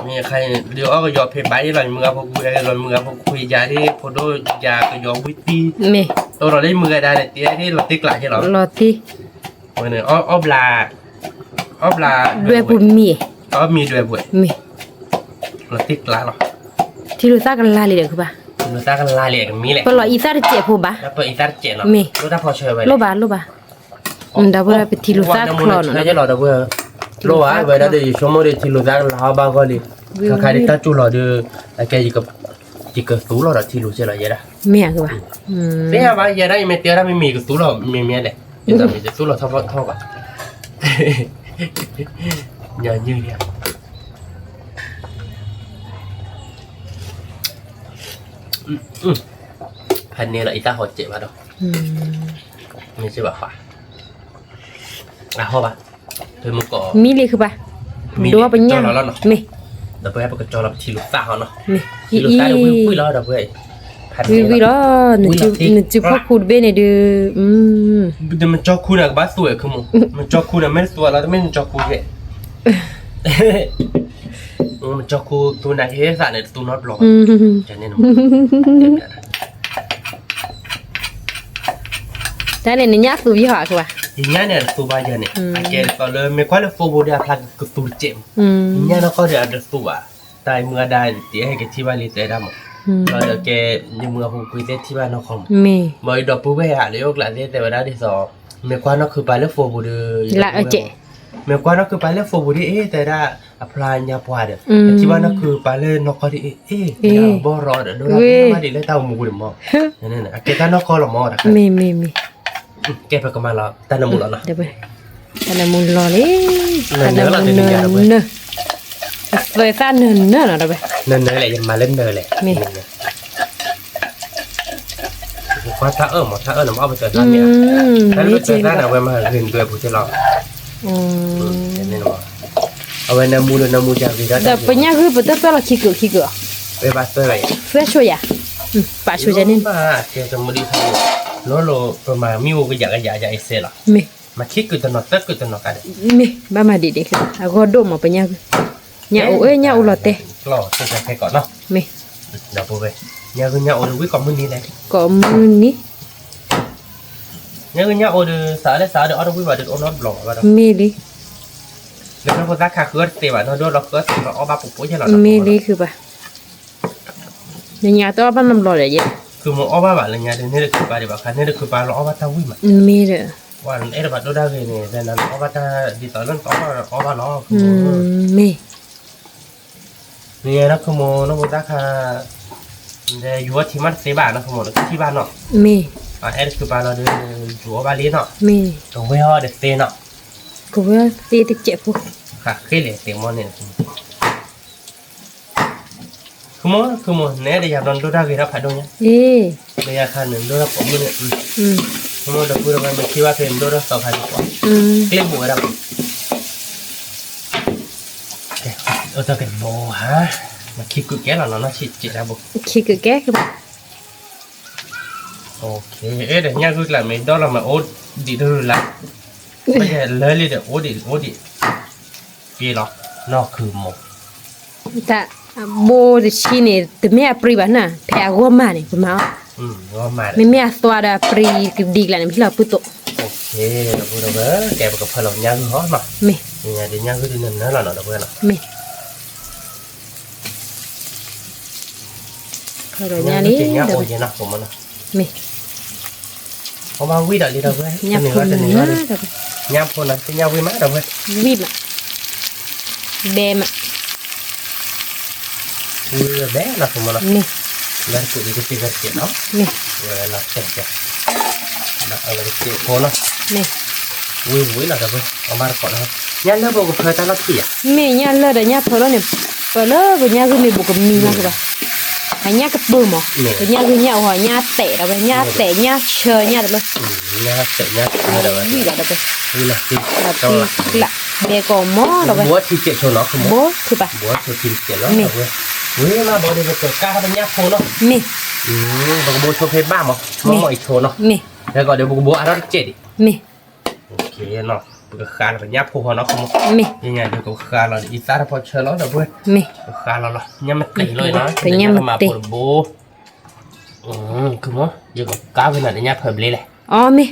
มีใครเดี๋ยวเอาก็ยอเพย์ไปหล่อนมือพอคุยหล่อนมือพอคุยยาที่พอโดยาก็ยอวิตี เม ตัวเราได้มือได้เนี่ยที่ที่เราติ๊กหลายใช่หรอ รอที่ วันนี้อ้อบลา ด้วยบุญมี อ้อมีด้วยบุญ เม เราติ๊กหลายหรอ ที่รู้จักกันลาเลยเด้อคือป่ะ เราตั้งกันลาเลียกันมีแหละ ก็รออีสานเจ็บผู้ป่ะ แล้วเปิดอีสานเจนเนาะรู้ถ้าพอเชยไว้ โลบาดาบ่ได้ไปที่รู้จักคลอน ใช่หรอดับเบิลโลอ่ะเวลาเดี๋ยวชั่วโมงเดียวที่รู้จักลาบ้าก็เลยใครได้ตั้งจุดหรอเดี๋ยวไอ้แกจิกตู้หรอที่รู้ใช่หรอเยอะ เมียคือป่ะ เนี่ยว่าเยอะได้ไม่เตี้ยได้ไม่มีกับตู้หรอมีเมียเลยจะมีตู้หรอเท่ากันอย่ายืดเนี่ยพันนี้ละอีตาหดเจ็บมาดอกไม่ใช่แบบฝ่าเข้าปะเธอมึงก่อ มีเลยคือป่ะดูว่าเป็นยังเม เดี๋ยวไปให้ปกจอรับทีลูกตาเขาเนาะ เม ทีลูกตาเดี๋ยววิ่งแล้วเดี๋ยวไปพัน วิ นี้ ล้อหนึ่งจุพ่อคูดเบเนดือเดี๋ยวมันจอคูนะบ้าสวยคือมึงมันจอคูนะไม่สวยแล้วไม่จอคูเนี่ยมันจอคูตัวไหนเฮ้ยสัตว์เนี่ยตัวน็อตหลอกจะเนี่ยนะ แต่เนี่ยนี่ยากตัวยี่ห้อคือป่ะ อย่างเงี้ยเนี่ยตัวบ้าเยอะเนี่ยไอ้แกตอนเลยไม่ค่อยเลยโฟบูเดียพลังกับตัวเจ็ม อย่างเงี้ยเราก็เดี๋ยวจะตัวตายเมื่อได้เดี๋ยวให้แกที่บ้านรีเตได้หมดเราเดี๋ยวแกยังเมื่อผมคุยได้ที่บ้านนคร เม บ่อยดอกปุ๊บไปหาเลยกหลานแต่เวลาที่สองเมื่อก่อนเราคือไปเล่นโฟบูเดีย ละเจ เมื่อก่อนเราคือไปเล่นโฟบูเดียแต่ได้อพลายยาปวดที่บ้านเราคือไปเล่นนกก็ดีบ่รอเดี๋ยวเราไม่ได้เล่นเต้าหมูเดี๋ยวมอนั่นน่ะแกตั้งนกก็หล่อมอนะ เม แกไปกับมาแล้วตั้งน้ำมูแล้วนะ เดี๋ยวไปแต่ละมุนรอเลยแต่ละมุนเนอะเฟยซ่าเนอะเนอะเดี๋ยวไป เนินเลยยังมาเล่นเนินเลยว่าถ้าหมดถ้าหนูเอาไปเจอร้านเนี่ยถ้าไปเจอร้านเอาไว้มาเห็นด้วยผู้ที่เรานี่หนูเอาไว้น้ำมูลน้ำมูจากวิรัต เดี๋ยวไปเนี่ยคือไปเติมละขี้เกลือ ไปบ้านเตย เพื่อช่วยอ่ะป่าช่วยจะนี่ มาเที่ยวจะมาดีทำโลประมาณมิวก็อยากไอเซล่ะ เม มาคิดกูจะนอนตึกกูจะนอนกัน เมบ้ามาดีๆคือเอาก็ดมมาไปเนี่ยคือเนี่ยโอ้ยเนี่ยอุลเต รอจะใช้ก่อนเนาะ เม เดี๋ยวไปเนี่ยคือเนี่ยโอ้ดูวิก่อนมื้อนี้เลย ก็มือนี้ เนี่ยคือเนี่ยโอ้ดูสาเดี๋ยวเอาดูวิว่าเดี๋ยวเอาน้ำหลงว่า เมลี เดี๋ยวเราคนรักขาคือเสียว่าเราโดนเราเกิดเราเอามาปุ๊บปุ๊บใช่หรอ เมลีคือป่ะเนี่ยตัวบ้านน้ำร้อนเลยเยอะ คือมึงเอามาแบบอะไรเงี้ยเดี๋ยวนี้คือปลาเดี๋ยวแบบคันนี้คือปลาเราเอามาทำวิมัน เมเลย ว่าเอ๊ะแบบดูได้เลยเนี่ยแต่นั้นเอามาทำดีต่อเรื่องต่อเอามาล้อ เม นี่นะคือโมน้องบุตรค่ะเดี๋ยวอยู่ที่มันเสียบ้านนะคือโมที่บ้านเนาะ เม เอ๊ะคือปลาเราเดินอยู่บ้านลีเนาะ เม ตรงไปห่อเด็กเต้เนาะ ก็ว่าตีติเจ็บพวก ค่ะขึ้นเลยเสียงมันเนี่ยคือโมเนี่ยเดี๋ยวเราดูได้เลยนะผ่านตรงนี้ เอ๊ะ เดี๋ยวคันหนึ่งดูได้ผมเนี่ยคือโมเดี๋ยวพูดกันมันคิดว่าเป็นดูได้2,000กว่าเกลี้ยงบัวแล้วจะเป็นโบฮะมาคิดกูแก่แล้วเนาะชิดจิตแล้วบุ ขี้เกลือแก้คือ โอเคเอ๊ะเดี๋ยวเนี่ยคือหลังไม่ต้องเรามาโอ๊ตดีดูละไม่ใช่เลยเดี๋ยวโอ๊ตปีหรอนอกคือโม แต่โบจะชี้เนี่ยแต่แม่ปรีบ้านน่ะแพ้ก็มาเนี่ยคุณมา ว่ามา ไม่แม่ตัวดาปรีกับดีกันพี่เราปุ๊ตโต โอเคเราพูดแล้วแกกับพลังยังเหรอมา เม เนี่ยเดี๋ยวยังคือที่นั่นนั่นแหละเนาะเราพูดเนาะ เมเขาเดี๋ยวนี้ เนี่ย เดี๋ยว โอ้ยนะผมมันนะ เม เพราะว่าวิ่งเดี๋ยวเราเว้ย เนี่ย จะเหนื่ ค อย น จะเหนื่ นะ อย เดี๋ยว ย่ำคนนะจะย่ำวิ่งมาเดี๋ยวเว้ย วีบอ่ะเดมอ่ะ คือแม่นะผมมันนะ เม แล้วกูดีก็ตีกันเสียเนาะ เม เวลาเราเสร็จจะแล้วเอาไปเกี่ยวโคนเนาะ เม วิ่งเราเดี๋ยวเว้ยเอามาก่อนนะครับยันเลิกบอกกับเธอตั้งแต่กี่อ่ะ เมเนี่ยเลยเดี๋ยวเนี่ยพอแล้วเนี่ยพอแล้วก็เนี่ยคือเมบุกกับมีมากคือป่ะไอ้เนี่ยกับปื้มอ๋อเนี่ยคือเนี่ยหัวเนี่ยเตะแล้วไปเนี่ยเตะเนี่ยเชยเนี่ยเดี๋ยว เนี่ยเสร็จเนี่ยเดี๋ยวเว้ย วีบอ่ะเดี๋ยวไป วิ่งละตี แบบ เจ้าละ ตีละเด็กก็มอเดี๋ยวไป บัวที่เจ็ดโชว์เนาะคือ โบคือป่ะ บัวที่เจ็ดเนาะเดี๋ยวเว้ยวิ่งมาบัวเดี๋ยวเกิดกล้าเป็นยักษ์โคเนาะ เม บัวโชว์เพชรบ้ามั้งชั่วโมงอีกโชว์เนาะ เม แล้วก็เดี๋ยวบุกบัวเราเจ็ด มี โอเคเนาะก็คานไปยับพวกเนาะคุณ มี ยังไงเดี๋ยวก็คานเราอีสานพอเชิญเราเดี๋ยวเพื่อน มี คานเราละยังไม่ตีเลยนะมาปวดโบคือมั้งยังก็ก้าวขึ้นหน่อยเดี๋ยวยับเพิ่มเลยแหละ อ๋อมี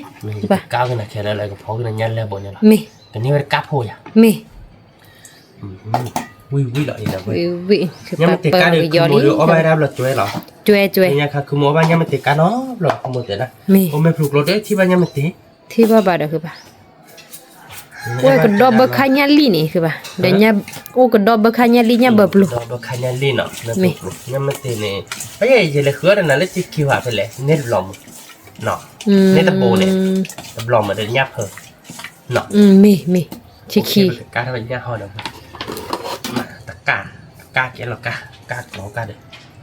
ก้าวขึ้นหน่อยแค่อะไรก็พอขึ้นหน่อยยันแล้วบนเนี่ยละ มี แต่นี่มันก้าวพูดอ่ะ มี วิหล่อเนี่ยเว้ย วิคือ ยัง ปะ ไม่ติด เปิ การ ด เดี๋ยว ยอ คือ นี่ โมเอาไปรับรถช่วยหรอ ช่วย ยังค่ะคือโมบ้านยังไม่ติดการเนาะหรอกโมติดนะ มี โมไม่ปลูกรถได้ที่บ้านยังไม่ติด ที่ว่าบาดคือปะโอ้ยก็ดอกเบคานยาลีนี่คือปะเดี๋ยวเนี่ยโอ้ก็ดอกเบคานยาลีเนี่ยแบบลูก ดอกคันยันลีเนาะไม่ปลูกยังไม่ติดเนี่ยไอ้ยังจะเลยคืออะไรนั่นเลยที่คิวหาไปเลยเน็ตลมเนาะเน็ตตะโบเนี่ยตะลมมาเดินยับเพิ่มเนาะ มีชิคี การทำเป็นยับห่อเนาะมาตะกาเกี่ยหรอกกาหนอกาเด้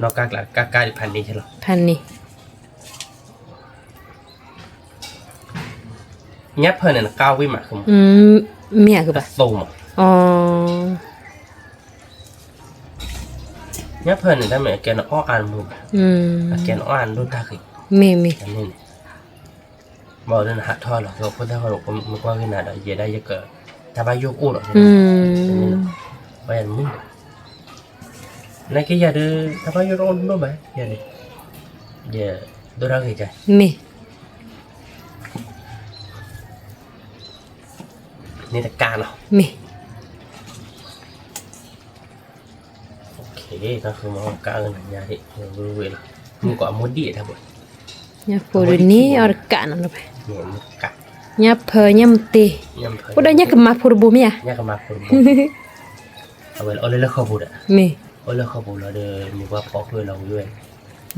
นอกกาดิพันนี้ใช่หรอ พันนี่ ยับเพิ่มเนี่ยก้าววิ่งมาคือ เมียคือปะ โซ่มา อ๋อ ยับเพิ่นได้ไหมแกนอ้ออ่านมือแกนอ้ออ่านดูตาคือ มี อันนี้บอกเลยนะหัดทอดหรอกเราพูดได้ว่าเราไม่กว้างขนาดเยอะได้เยอะเกินถ้าไปยกอู้หรอกไปอันมึงในแค่อย่าดูถ้าไปยกอู้นู้นไหมอย่าดิอย่าดูรักให้ใจ มี นี่ตะการเนาะ มี โอเคก็คือมันการเงินยาดิรู้เวลามึงก็มุดดีทั้งหมด เนี่ยพูดนี่ออกกันนั่นไป เนี่ยมึงกัด เนี่ยเพยเนี่ยมตี ย่ำเพิ่น พูดได้เนี่ยก็มาพูดบุมีอ่ะ เนี่ยก็มาคนบุเอาไว้เอาเลยแล้วเขาบุดอ่ะ มี เอาเลยเขาบุดเราเดินมีว่าพอคือเราด้วย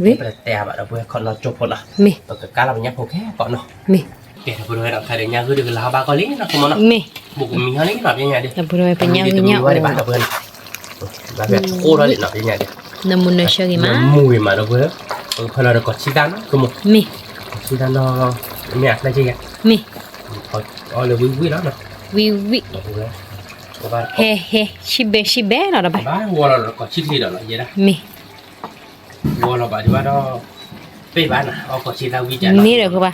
วิ ไปแต่แบบเราเพื่อคนเราจบคนละ มี ต่อการเราเนี่ยพอแค่ก่อนเนาะ มี เดี๋ยวพูดไว้เราใครเดี๋ยวเนี่ยคือเดี๋ยวเราบางก็ลิ้นนะคุณมเนาะ มี บุกมีเท่านี้หน่อยยังไงดิ แต่พูดไปเป็นเนี่ยคือเนี่ย ไว้ในบ้านเราเพื่อนมาแบบโอ้เราเล่นหน่อยยังไงดิ น้ำมันเชื่อกี่มา มุ้ยมาเราเพื่อนพอเรากดชิดันคือมุ มี ชิดันเราไม่อยากได้จริงอ่ะ มี พอเอาเลยวิ่งแล้วเนาะ วิ เราเพื่อนบ้าน เฮ้ชิเบน่ะเราไป บ้านวัวเรากดชิดที่เราเยอะนะ มี วัวเราแบบว่าเราไปบ้านนะเอากดชิดเราวิจารณ์ นี่เดี๋ยวคือปะ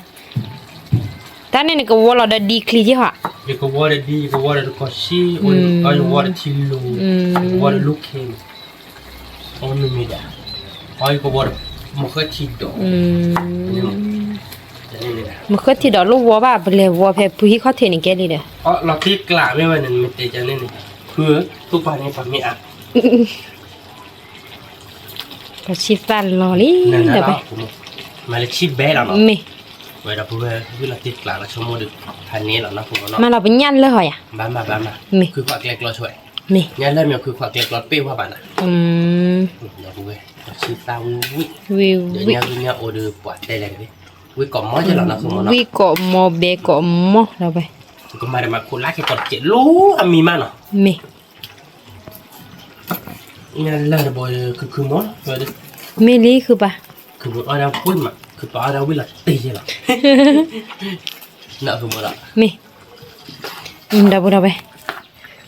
ตอนนี้ก็ว่าเราได้ดีคลีที่ห่ะ เด็กก็วัวได้ดีก็วัวได้กดชิดก็วัวได้ทิลลูวัวได้ลูกเข็มอันนี้ไม่ได้ไอ้ก็วัวมันก็ทิดดอกมันก็ที่ดอกลูกวัวบ้าไปเลยวัวเพผู้ที่เขาเทนี่แกดีเด้อ เราที่กล่าวไม่ว่านั่นมันเตจะนี่นี่คือทุกวันนี้ผมมีอ่ะ ก็ชิฟันลอลี่ นั่น เดี๋ยว นะ ไป มาเลยชิบแบแล้วเนาะ มี เวลาพูดว่าเราที่กล่าวเราชั่วโมงดึกพันนี้เรานะผมเนาะ มาเราเป็นยันเลยเหรออ่ะ บ้ามาคือความเล็กเราช่วย มี เนี่ยเริ่มเนี่ยคือความเล็กเราเปรี้ยวว่าบ้านนะ เราพูดว่าชิซาวิ วิ เดี๋ยว วิ เนี่ยโอเดอร์ปวดได้เลยดิวิก่อมอจะเรานะผมเนาะ วิกอมอเบกอมอเราไป ก็มาได้มาคุณรักแค่กดเจ็ดรู้มีมาเนาะ มี เนี่ยเลิกบ่อยคือมอเลย มีลีคือปะ คือมันเอาพูดมาคือต่อเราวิลาตีหรอน่าคือมันละ มีเดี๋ยวเราไป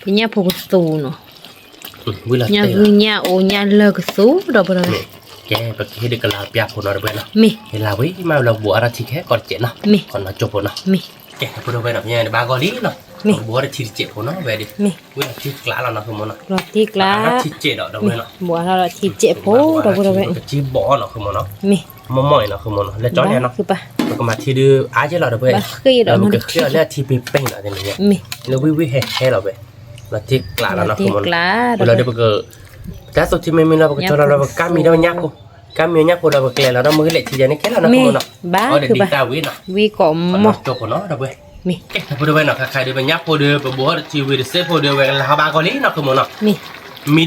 เป็นยันพวกสูเนาะ วิลา ยัน ตี คือยันโอยันเลิกสูเดี๋ยวเราไป แกไปเฮ็ดกะลาเปียกคนเราไปเนาะ มี เฮลาวิมาเราบัวอะไรที่แค่ก่อนเจ็ดเนาะ มี ก่อนเราจบเนาะ มี แกพูดไปเนาะเนี่ยบางกอลีเนาะบัวอะไรที่เจ็ดคนเนาะเวดิ มี วิลาที่กลาเราเนาะคือมันเนาะ รถที่กลา ที่เจ็ดเนาะเดี๋ยวเนาะ บัวเราที่เจ็บโพเดี๋ยวเราไป ที่บ่อเนาะคือมันเนาะ มี มอยเนาะคือมันเนาะแล้วจ้อยเนาะ คือปะ แล้วก็มาที่ดื้ออาจจะเราเดี๋ยวไป บ้าคือ เรา เรา ก็เคลื่อนแล้วที่เป้งๆเนาะเนี่ย มี แล้ววิให้เราไปแล้วที่กลาเราเนาะ ที่ คือมัน กลา เราได้ไปก็แต่สุดที่ไม่มีเราไปจอเรากามีเรายักษ์กามียักษ์เราไปแกเราเรามือเล็กที่จะนี่แค่เราเนาะ มี คือมันเนาะ บ้า เอาเดี๋ยว คือ ดี ปะ ตาวิเนาะ วิกอมอ จบเนาะเดี๋ยวไป มี เอ๊ะพูดไปเนาะใครเดี๋ยวไปยักษ์พูดเดี๋ยวไปบัวทีวีเซฟพูดเดี๋ยวไปลาบากอลีเนาะคือมันเนาะ มี มี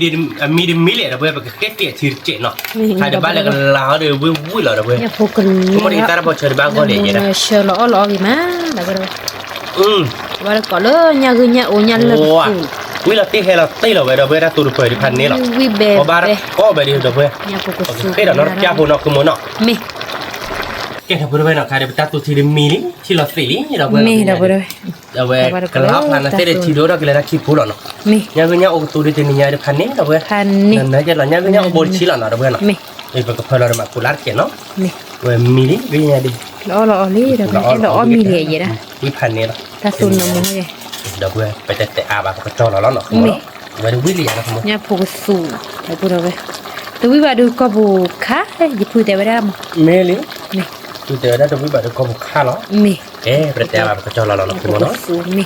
ดิมิเล่เดี๋ยวไปแค่เตี้ยทีเจ็ดเนาะใครเดี๋ยวบ้านเราลาเดี๋ยววิ่งเราเดี๋ยวไป เนี่ยพวกกัน ผมได้ตาเราพอเชิญบ้านก็เลยเนี่ยนะ เชื่อล้อกี่มาเดี๋ยวเรา ว่าก่อนเลยเนี่ยคือเนี่ยโอเนี่ยเลย วิเราตีให้เราตีเราไปเดี๋ยวไปได้ตัวเปิดพันนี้หรอ วิเบ ก็บ้านก็ไปเดี๋ยวไป เนี่ยพวกกูสู้ เฮ้ยเดี๋ยวเราแก้พูนออกคือมันเนาะ มี แกทำพูดไปเนาะใครเดี๋ยวไปตัดตัวทีเดียวมีลิที่เราสีลิเราไป มีเดี๋ยวไปเลย เดี๋ยวไปกระลาพันนะเสด็จทีเดียวเราก็เลยได้คิดพูดเนาะ มี เนี่ยคือเนี่ยโอ้ตัวเดียวเนี่ยเดี๋ยวพันนี้เราไป พันนี่ นั่นนะจะเราเนี่ยคือเนี่ยโบนชิลเนาะเราไปเนาะ มี ไอ้พวกพลเรามาคุลาร์เนาะ มี เว้ยมีดิวิ่งไงดิ ล้อลี่เดี๋ยวไปล้อมีเลยอย่างนะ วิพันเนี่ยหรอ ถ้าซุนน้ำมือเลย เดี๋ยวเว้ยไปแต่อาบก็จอแล้วเนาะเว้ยวิ่งเลยนะคุณ เนี่ยพวกสูเดี๋ยวพูดเอาไปตัววิบากดูก็บุกค่ะอย่าพูดแต่ไม่ได้มั้ง เมลิ นี่ tu te ada tu buat kau buka lo มี berarti apa kau colo lo พว kumo ก no สูมี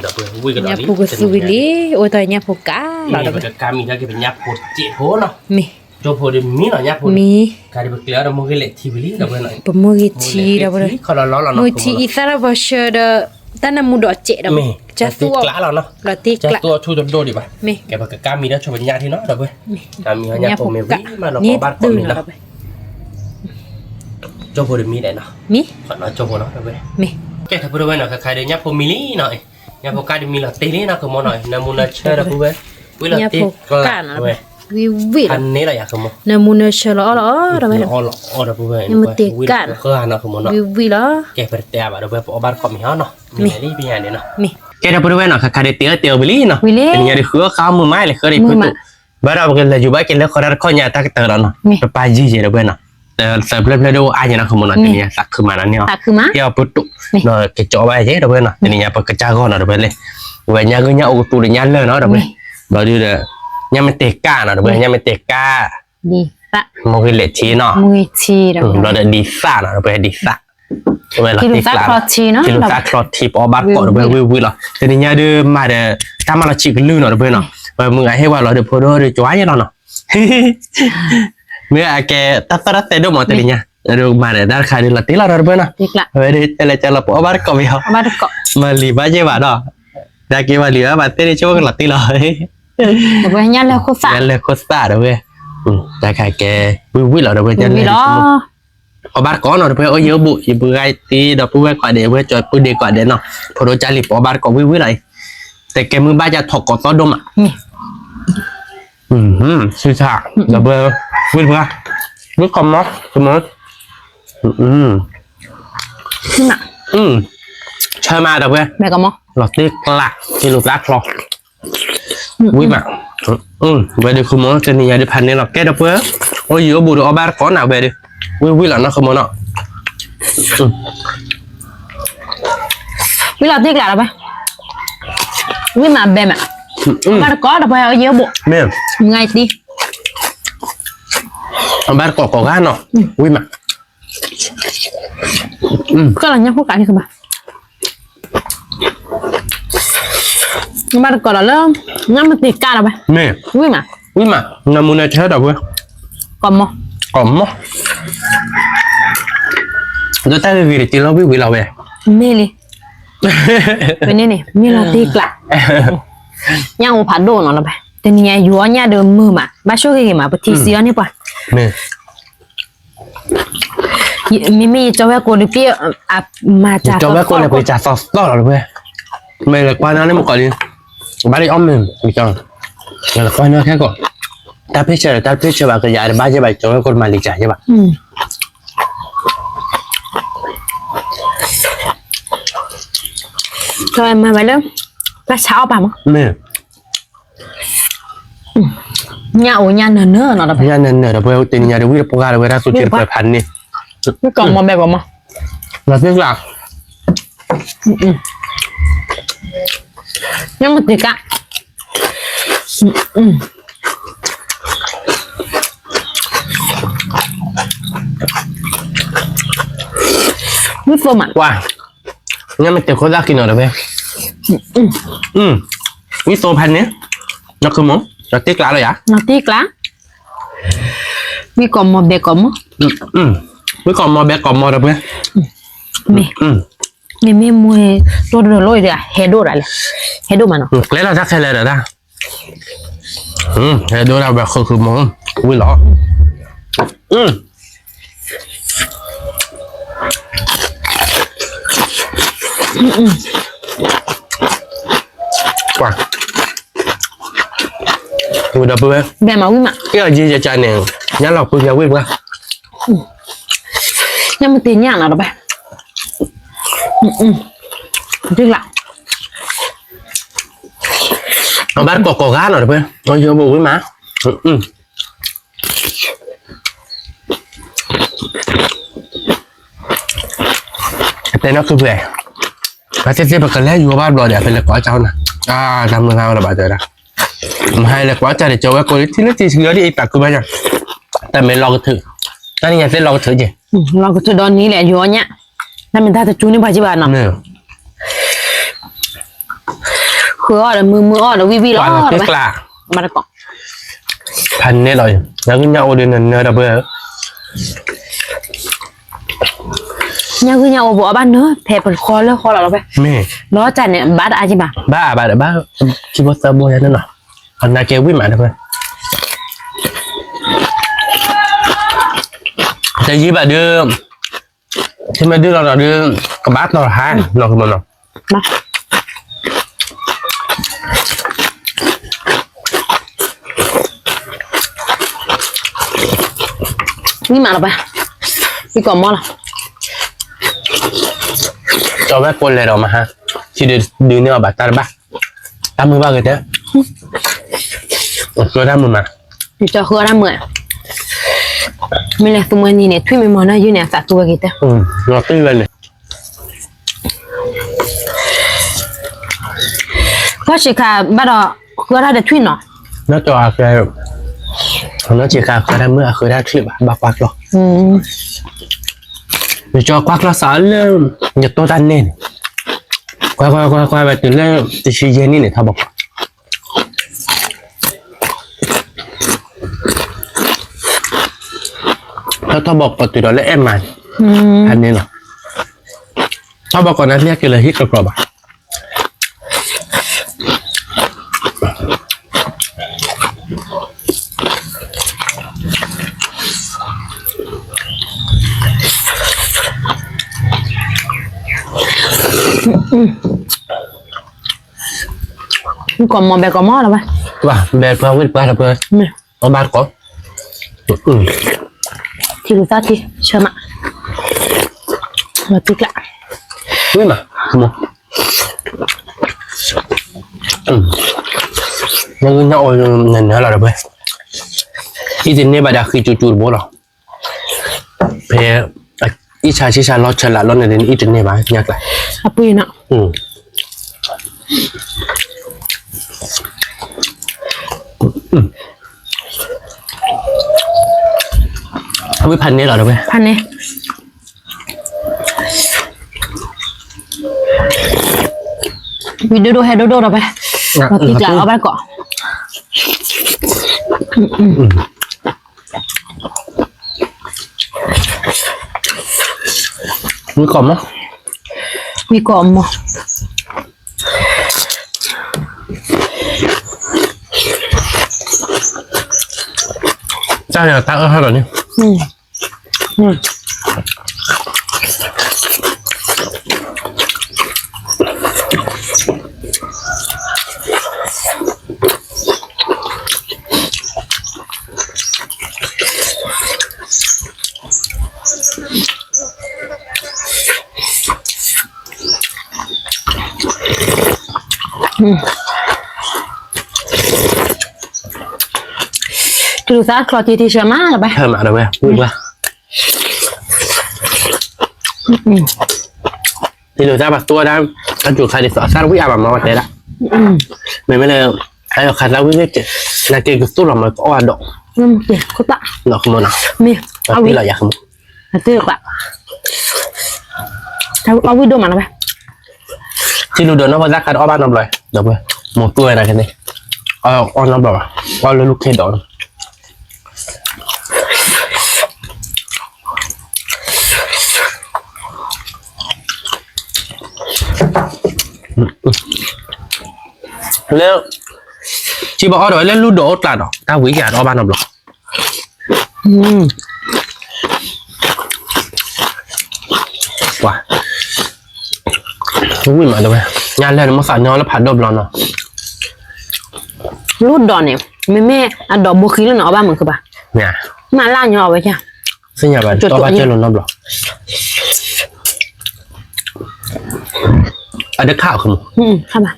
dah gue gue เนี่ย kan พวกสูวิลีโอ้ตัวเนี่ยพวกกา เราเดี๋ยวkami dah kita nyaput cik ho no มี coba dia mi no nyaput มี kali berkelar ada mungkin lek tibeli dah gue no ปมือทีเดี๋ยวไป kalau lo lo no มือทีอีสารวัชเดตั้งแต่มุดเจ็ดเดี๋ยว mi จะตัว kelar lo no เราตีกละ jatuh tu do di ba มี kayak pakai kami dah coba nyati no dah gue kami เนี่ย hanya พวก pome กะ wi ma lo นี่ kobar ตื่ ko น mi แล้ no วไป coba dia mi dah no มี no coba no dah gue มี Okey, tapi dah mana kakak dia nyapu mili nak. Nyapu kadi mila tele nak ke mana. Namun nak cara buat. Wila Nyapu tik kan lah.วิวิล Kan ni lah ya kamu. นามุนเชลล์อ๋อเราไป Oh dah buat. Nyamu tekan. Ke anak kamu nak. วิวิละ Okey, berarti apa dah buat obat kau mihah no. Mili pian dia no. มี Okey, dah dah mana kakak dia tiga beli no. Beli. Ini ada khua kamu mai le khari putu. Bara bakal la juba kele khorar kau nyata ke terang no. Paji je dah buat no. Sebelum do aja nak kamu nak ni sak ke mana ni. ตักคือมะ Ya putu. No kecok aja dah buat no. Ini apa kecagon dah buat le. Banyak nya o tu nya le no dah buat. Baru dah nya menteka no dah buat nya menteka. ดีละ Mungkin le chi no. มือชีเรา Lo dah disa no dah buat disa. ที่รู้จักคลอชีเนาะ Kita tak klot tip obat kok dah buat wi lah. Jadi nya ada ada sama lah cik lu no dah buat no. Mengai hewan lo ada podo ada cuanya no. Mira que tatara tedo mo tadinya. Aduh mana dah kali latih lah dah buat no. ดีละ Jadi cela-cela obat kok biar. มาดูก่อน Mali baje ba dah. Dah ke mali ba tadi coba latih lah. เดี๋ยวไปยันแล้วโคตร Jalan Costa dah buat. Dah kayak wi lah dah buat วิ jalan. ล้อ Obat kok no dah buat oh ya bu, ibu gai ti dah buat kok dia buat coy pu dia kok dia no. Podo cari obat kok wi lah. Tapi mu baca thok kok todom ah. มี Susah. Dah buat wi berah. Wi kamu semua. ขึ้นอ่ะ ใช่มาเด้อเว้ย แม่ก็มอ หลอดที่กลักที่ลูกลักหรอวิ่งมาเว้ยเดี๋ยวคุณมอจะนี่ยาดิพันนี่หรอกแกเด้อเว้ยโอ้ยอยู่บูดเอาบาร์ก่อนนะเว้ยเดี๋ยววิ่งหลังนะคุณมอเนาะ วิลาตีกละแล้วไปวิมาเบมอ่ะมาดูก่อนเดี๋ยวไปเอาเยอะบุ แม่ ไงตี เอาบาร์ก่อนกันเนาะวิ่งมา ก็หลังยังพวกกันนี่คือมาดูก่อนแล้วงั้นมาตีกละแล้วไป แม่ วิ่งมา วิ่งมาน้ำมันเชื่อเด้อเว้ย ก่อนมอ ก่อนมั้งเดี๋ยวแต่วิริติเราวิ่งเราเว้ย เมลี่เป็นนี่มีลาตีกละยังอุปาโดนแล้วไปแต่นี่ยัวเนี่ยเดิมมือมาบ้าช่วยกันมาปฏิเสธนี่ป่ะ แม่ มีเจ้าแม่กูดิพี่อ่ะมาจาก เจ้าแม่คนเลยไปจ่าซอสต่อเลยเว้ยไม่เลยกว่านั้นนี่มันก่อนดิบ้านนี้อ้อมหนึ่งมีจังแล้วกว่านั้นแค่ก่อนแต่พี่เชื่อว่าก็อย่าได้บ้าใช่ป่ะเจ้าแม่คนมาลิจ่าใช่ป่ะcho em mà vậy đó lá sáu bà mà แม่ nhà ủi nhà nở nở nó là พี่ยันเนี่ยเดี๋ยวเพื่อนตีนี่เดี๋ยววิ่งปกาเดี๋ยวเวลาสุดเจ็ดเปิดพันนี่ cái còn mà bè mà เราเลือกหลัก nhưng mà thì cả biết vô mặt ว่างั้นมันเจ็บโคตรกินหน่อยเดี๋ยวเพื่อนวิโซพันเนี่ยนักคือมั้งเราติ๊กหลักเลยอ่ะ nó tiếc lắm biết còn mà bè còn mà วิก่อนมอแบกก่อนมอเดี๋ยวเพื่อน mẹ mẹ mua đồ đồ lôi rồi hè đồ rồi hè đồ mà nó แล้วเราจะใครเลยเดี๋ยวได้เดี๋ยวดูเราแบบคือมั้งวิ่งหรอกว่าดูเดี๋ยวเพื่อน bè mà vui mà cái là gì vậy trời nè nhớ lọc tôi giáo quyết quá nhưng mà tiền nhà nào đâu bè tiếc lắm nó bắt cỏ gát rồi đấy nó vô bù với má แต่นั่นคือเพื่อนมาเจ๊ๆปกันแล้วอยู่บ้านบ่เดี๋ยวเป็นเล็กกว่าเจ้านะทำเงินเอาละบาทเจอนะมาให้เล็กกว่าเจ้าเดี๋ยวเจ้าไว้คนที่นั่นที่เชื้อที่ไอ้ปากคือบ้านยังแต่ไม่ลองถือนั่นยังเส้นลองถือจี เราก็จะโดนนี้แหละอยู่เนี่ยนั่นเป็นท่าจะจูนี่พาจิบานเนาะ เนี่ย คืออ่ะมืออ่ะวิวี ก ล้อ ว่าเรา ไป กล้า มาตะกอน พันเนี่ยเลยแล้วก็เนี่ยโอเดนเนื้อดับเบิ้ล เนี่ยคือเนี่ยโอ้บอกบ้านเนอะแผลเป็นคอแล้วคอเราไป ไม่ ล้อจันเนี่ยบาดอาจิบะ บ้าคิดว่าเซอร์โบยันนั่นหรออันนาเกวิมาดับเบิ้ลแต่ยี่บาทเดิมที่มาดื้อเราดื้อกระบะเราหายเราคือมันเนาะ มานี่มาเราไปพี่ก่อนมอละ จอแม่คนเลยเรามาฮะที่ดื้อเนี่ยบาดตาบ้าตามมือบ้ากันเถอะตัวด้ามมือมา อยู่จะคืออะไรเหมือนไม่เลยตัวมันนี่เนี่ยทุ่ยไม่มอนะอยู่เนี่ยสัตว์ตัวกี่เต้ เราตื้อกันเลย เพราะสิค่ะบ้านเราคืออะไรเด็ดทุ่ยเนาะ nó cho cái nó chỉ cả cái mưa khởi ra clip bà quạt rồi vì cho quạt nó sợ lên nhật tôi tan nên quay về từ lên từ suy diễn đi để thao bọc thao bọc và từ đó lấy em mà thành nên là thao bọc còn anh cái lời hít cực rồi bà còn mò bè còn mò là ba bè qua với ba là bè có ba có thì được ra thì chờ mà tích lại biết mà mua nhưng nhau nên nó là bè ý tin này bà đã khi chuột bố rồi bè ít xa lo chờ lại lo này đến ít tin này bà nhắc lại à bùi nọ không biếtพันนี้เหรอเดี๋ยวไป พันเนี่ยวิดีโอให้ดูเราไปเราติดจากเอาไปก่อนมีกล่อมมั้ย มีกล่อมมั้ยเจ้าเนี่ยตั้งให้หน่อยนี่คือซาคลอตีที่เชื่อมาหรือไป เพิ่มมาเดี๋ยวไปพูดว่าที่เหลือจะแบบตัวได้กระจุกใครดิสอสร้างวิอาแบบมาวันเดียวละไม่เลยไอ้ขัดแล้ววิ่งเจ็บนาเกก็สู้เรามันก็อ่อนดอก เดี๋ยวก็ตะ ดอกขโมยนะ มี เอาวิเราอยากขโมย ตื้อละเอาวิดีโอมาหน่อยไป ที่ดูเดินน้องพนักงานอ้อบ้านน้ำลอยเดี๋ยวไปหมดตัวอะไรกันนี่อ้อนน้ำแบบอ้อนเลยลูกเคดอนแล้วที่บอกอ้อเดี๋ยวเล่นลูกโดดละดอกถ้าวิ่งอยากอ้อบ้านน้ำลอยว้าวิ่งมาเดี๋ยวไปงานแรกมาสั่นย้อนแล้วผัดดบร้อนเนาะ รูดดอนเนี่ยแม่อะดอกบัวคีแล้วเนาะบ้านเหมือนคือปะ เนี่ย มาล่าย่อไว้จ้ะ ซึ่งอย่างแบบอ้อบ้านเจอร้อนน้ำลอยอันเด็กข้าวคือมั้ง เข้ามา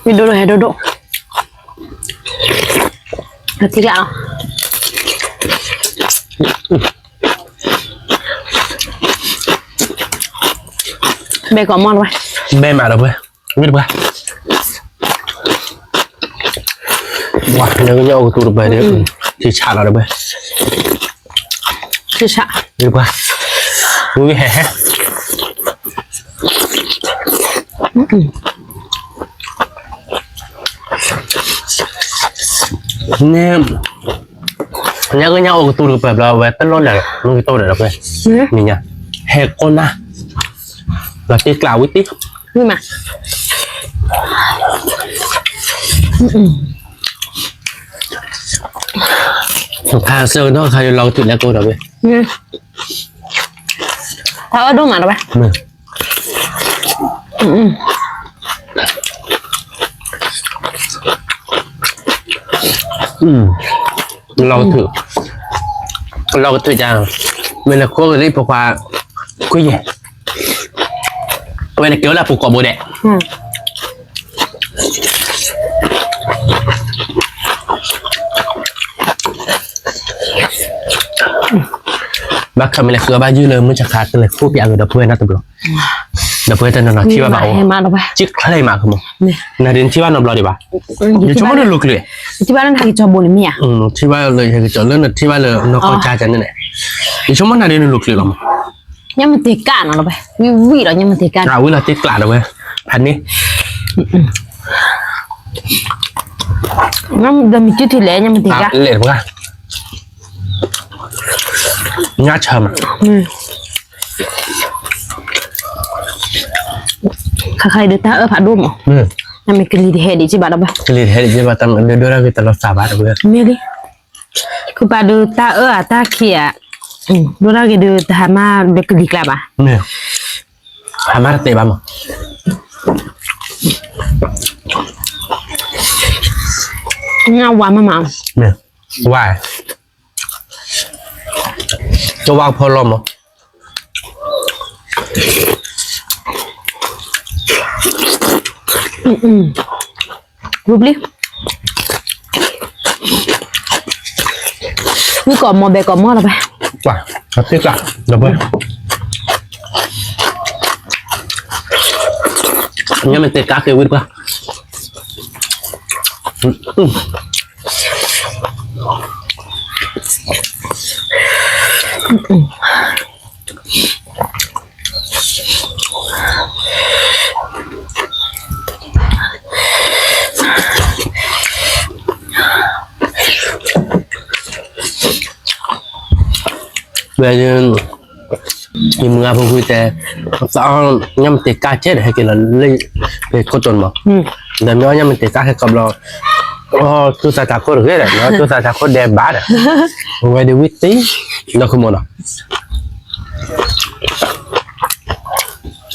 มีโดให้โดแล้วที่ละเบกอนมอนไว้ แม่มาแล้วเว้ยวิ่งไปว้าเนี่ยก็จะเอาตัวไปเดี๋ยวที่ชาเราเว้ย คือชะ วิ่งไปวิ่งแห่เนี่ยก็ยังเอาตัวไปเราเว้ยตั้งรถเลยมึงตัวเดี๋ยวเราไปนี่เนี่ยแห่คนนะเราตีกล่าววิธี นี่มาถ้าเซอร์ต้องใครเราจุดแล้วกูเดี๋ยวไป ถ้าเอาดูมาแล้วไปเราถือจะเวลาโค้งรีบเพราะว่ากูแย่เวลาเกี่ยวแล้วปลูกกบโบเดะบักคำอะไรคือบ้ายื้อเลยมันจะขาดกันเลยพูดอย่างเดียวเพื่อนนะตัวเดี๋ยวเพื่อนจะนอนที่ว่าเบาจิ๊กอะไรมาคือมึงนาดินที่ว่านอนรอดีป่ะอยู่ชั่วโมงนึงลุกเลย ที่บ้านนั่นทางจอบุญมีอ่ะ ที่ว่าเลยคือจอเรื่องที่ว่าเลยนอกจากจะนั่นแหละอยู่ชั่วโมงนาดินลุกเลยหรอ ยังมันตีก้านเอาไปวิหรอยังมันตีก้าน เวลาติดกลาดเอาไว้พันนี้ น้ำเดิมมีจุดที่เหลือยังมันตีก้าน เละปะงาชาม ใครเดือดตาผัดดูมั้งยังไม่กลีเฮดิจิบาดเอาไป กลีเฮดิจิบาตังเดือดเราkita lost sabar gue มีดิคือปาดูตาตาเขียดูเราเกดูตามาเบกลีกลับอ่ะ nih hamar teh bang เงาวามา nih why จะวางพอลมรูปลิมีก่อนมอเบก่อนมอแล้วไป wah tapi kak dapat ini mentek kaki wid pak bây giờ nhưng mà không phải sao nhắm tiền cá chết hay cái là lấy về cốt tròn mà để nó nhắm tiền cá hay cầm lo tôi sẽ cốt được đấy nó tôi sẽ cốt đẹp bá đấy ngoài đi quýt tí nó không muốn nào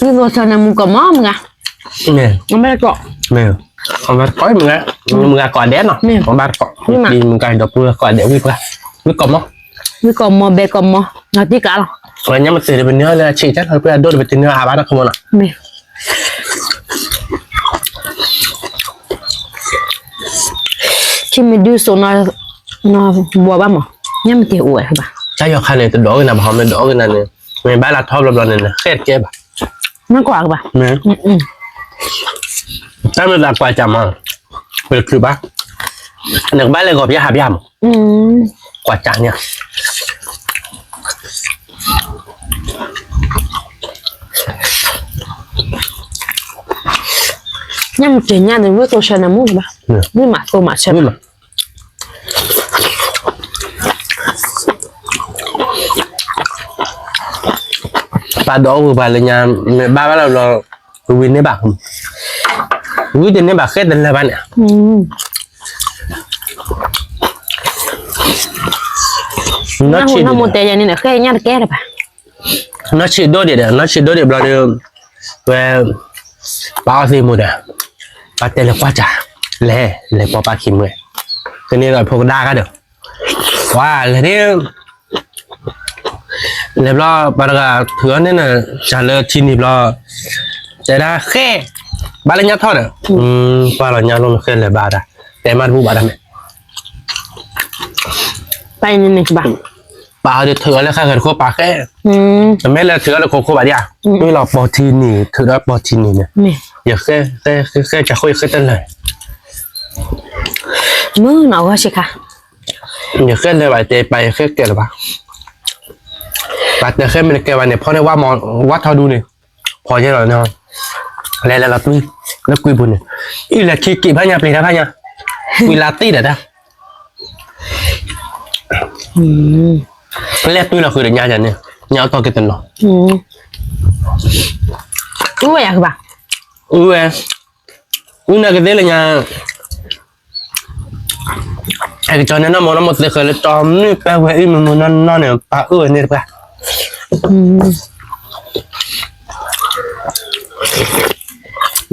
นี่ตัวชนะมุกมอมึงอ่ะ nè มันไม่ได้เกาะ nè còn bắt cõiมึงà cõi đen nào còn bắt cõi điมึงcài đập mưa cõi đéo quýt qua quýt cầm không มีก่อนมอเบก่อนมอนาทีกันหรอ rồi nhắm tiền bên nữa là chỉ chắc hơi bây giờ đôi bên nữa à bác nó không muốn nào มีที่มีดูโซนนบัวบ้างมั้งยังไม่เกี่ยวใช่ปะ chắc do khai này từ đó cái nào họ mình đó cái này mình bán là thop lần này khét kia bà มากกว่าหรือเปล่า nèถ้ามันราคาจำอ่ะเป็นคือบ้าหนึ่งบ้านเลยกบยาหับยามกว่าจานเนี่ยยังไม่เกี่ยวยังเลยว่าตัวชนะมุกปะนี่หมาตัวหมาใช่ไหมปลาดอกปลาเลยเนี่ยบ้านเราวินในบักวินในบักแค่เดินอะไรบ้านเนี่ยน้าหัวน้าโมเตยันนี่เนี่ยแค่ยังแก่เลยปะ nó chỉ đôi điểm là được về bao gì một à ba tên là quá trả lẻ qua ba kim mười cho nên là phục đa cả được wow là thế lẹp lo bà là thừa nên là trả lời chín hiệp lo chạy ra khe บ้านเลี้ยงทอดอ่ะป้าเราเนี่ยลงเคยเลยบ้านอ่ะแต่มาดูบ้านได้ไหม ไปนี่นี่บ้าง ป้าเดี๋ยวเถื่อแล้วค่ะเกิดขั้วปลาแค่แต่ไม่เลยเถื่อแล้วขั้วปลาเนี่ยนี่เราปอทีนี่เถื่อปอทีนี่เนี่ย นี่ อย่าแค่จะคุยแค่ตั้งเลย มือหนาวใช่ค่ะ อย่าแค่เลยไปเตะไปแค่เกิดหรือเปล่าปัดแต่แค่ไม่ได้เกิดวันเนี่ยเพราะในว่ามองวัดเขาดูนี่พอใช่หรอเนาะแล้วเราตุ้ยแล้วคุยบุญเนี่ยอีแหละขี้กี่พญาปลีนะพญาคุยลาตี้เด็ดนะแล้วตุ้ยเราคุยเรื่องยาจันเนี่ยยาต่อกี่ตันหรอรู้ไหมคือบ้าน่าจะได้เลยยาไอ้จอนเนี่ยน้ำมันเดือดเลยจอมนี่แปลว่าไอ้มันนั่นเนี่ยปลาเนี่ยปะ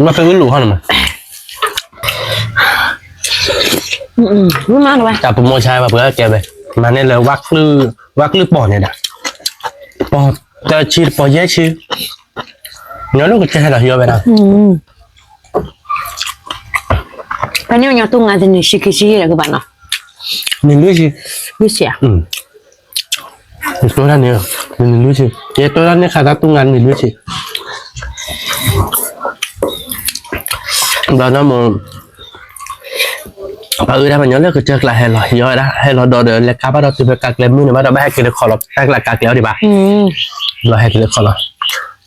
มาเป็นวิลูเขาหน่อยมั้ยรู้มากเลย จับปุ่มโมชายมาเพื่อแกไปมาเนี่ยเลยวักลือปอดเนี่ยด่ะปอดจะชีปอดเยอะชีเนี่ยลูกจะให้เราเยอะไปนะไปเนี่ยยังตุ้งงานจะนี่ชิคกี้อะไรก็บ้านเนาะนี่รู้ชี รู้เสียตัวนั้นเนี่ยนี่รู้ชีเจ้าตัวนั้นเนี่ยขาดตุ้งงานนี่รู้ชีđó nó một bà ơi đã mà nhớ là cái chơi là hay là do đó hay là đồ để cá bắt đầu từ cạc lên mũi này bắt đầu bắt cái được khó lắm hay là cạc kéo đi bà là hay cái được khó lắm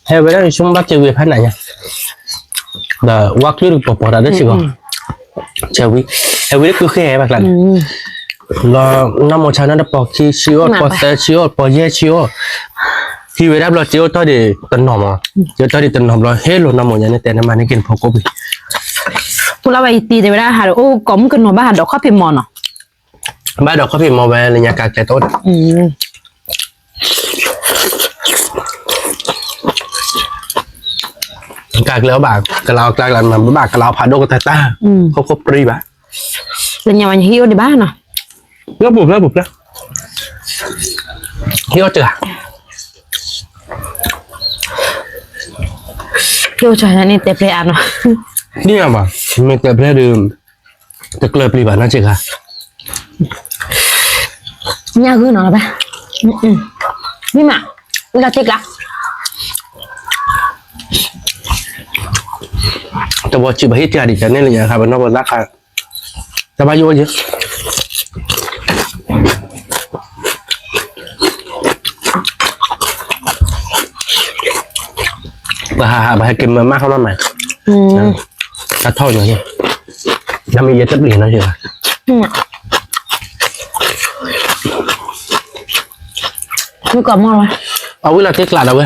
hay với đó thì chúng bắt chơi về phát này nha là quát được bỏ ra đất chứ không chơi với hay với cứ khe bạc lần là năm một tháng nó đã bỏ chi chiếu bỏ xe chiếu bỏ dê chiếu khi về đáp là chiếu tới để tận hòm à chiếu tới để tận hòm rồi hết luôn năm một nhà này tiền năm nay kiến phổ cốpพวกเราไปตีแต่เวลาหาโอ้ก้มกันหน่อยบ้านดอกข้าวพิมพ์มอนเนาะบ้านดอกข้าวพิมพ์มอแวร์เลยยากาแก่ต้นกากแล้วบากกะลาวกลางหลังมันบากกะลาวผ่าโดกตาตาเขาครบปรีบะเป็นยังไงฮิโอในบ้านเนาะแล้วบุบแล้วฮิโอเจอฮิโอใช่นี่เตะเพลย์อันเนาะนี่ไงบ่ไม่เกิดเพื่อดื่มแต่เกิดปรีบะนั่นสิค่ะเนี่ยคือหนอปะนี่มาเราเจ๊กละแต่ว่าจีบให้เจ้าดิฉันนี่เลยนะครับมันนอกราคาแต่ว่าโยเยอะbà hay kìm mát không lắm mày ta thôi rồi nha nó mới dễ chấp liền nó chưaไม่กรอบมากเลยเอาเวลาเทคลาดเอาไว้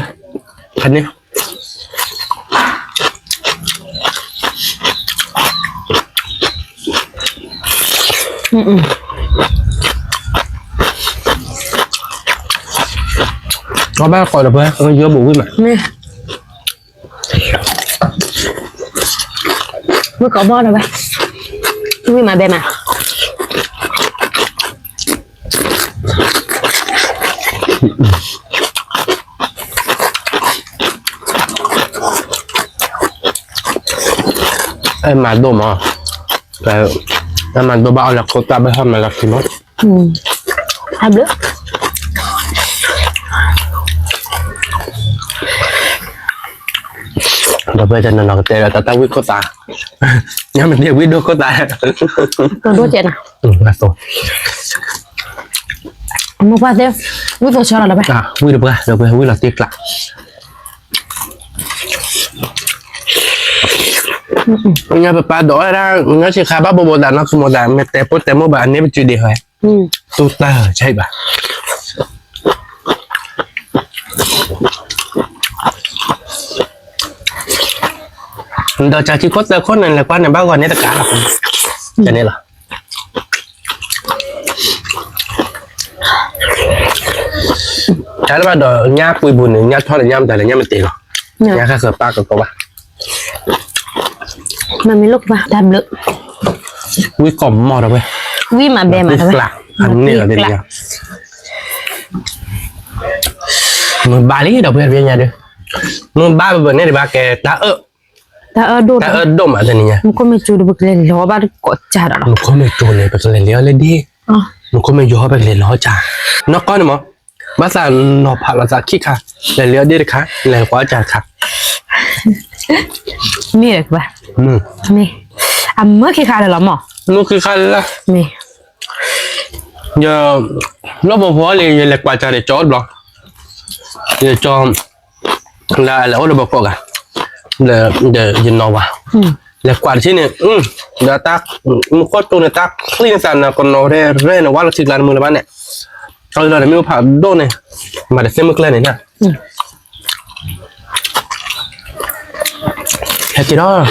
คันนี้có ba coi được không? Có dưa bù với mà. Nè. Mới có bò rồi ba. Với mà bè mà. Em mà đồ mà. Em mà đồ bao là cô ta bây giờ mà là gì mất. Hai bữa. Rồi bây giờ nó tệ là ta quyết cô ta nhớ mình đi quyết đua cô ta còn đua chuyện nào là tốt một phát tiêu quyết vô cho là vậy quyết được rồi bây giờ quyết là tiếc lại nhà bà đổ ra nó chỉ khai bác bộ đàn nó không một đàn mẹ tè bút tè mua bà nếu chưa đi hỏi tôi ta chạy bà đợt chỉ có tờ khốt này là quan này bao gồm hết tất cả là cho nên là trái là bắt đầu nhá quỳ bùn nhá thoát là nhám tại là nhám mình tiền nhá khác sờ ba của cậu ba mà mình lúc vào làm lượng quý cổng mò rồi quý mà bè mà thôi anh này là đây nha mình ba lý đầu tiên về nhà đi mình ba bữa nay thì ba kè đã ta do ta do ma ta ni nya mu ko me chu bu le lo ba ko cha da mu ko me jo le ba le le le di mu ko me jo ba le lo cha no ko ni mo ba sa no pha la sa ki kha le le di kha le kwa cha kha mi ek ba mi amma ki kha la mo nu ki kha la mi giờ nó bỏ liền là quả trà để chó đó để cho là ở đâu có cả để nhìn nó vào là quả chứ này đã tác một con tôm này tác liên sản là còn nó đây đây là quá là xịt là mưa là bán này sau đó là mình phải đốt này mà để xem mức lên này nha cái đó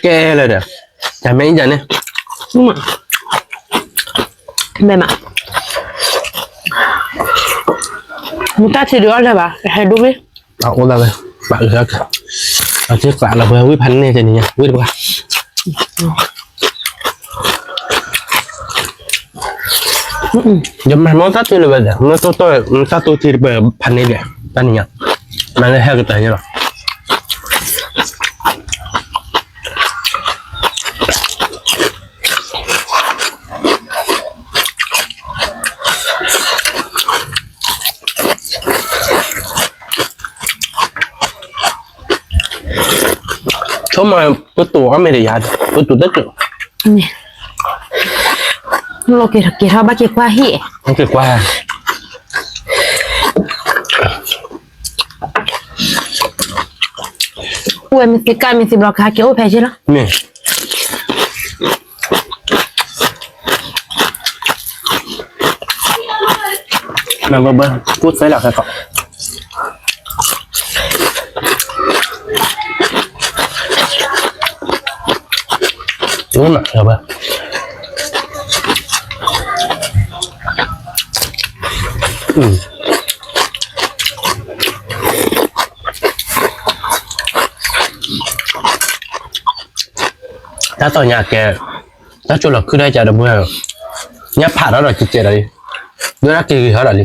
cái là được chả mấy giờ này mẹ mà người ta chỉ được là bà hay đúng đấy ô là vậy bạn được ở chiếc bạn là vừa quý phấn này thì nhỉ quý được nhưng mà món tát thì là vậy nó tôi thì bờ phấn này đấy ta nhỉ mà nó hay cái tay như nào số mà cái tủ ở đây là cái tủ đất rồi lo kira ba ke kwa hi không kịp qua ue mi se ka mi se block ha ke o pe jira nè mà bơ phút phải là cái cọ đúng rồi rồi bơ ta tao nhà kẻ ta cho là cứ đây chờ được bữa nhấp phạt đó rồi chụp chết rồi đưa ra kỳ hết rồi đi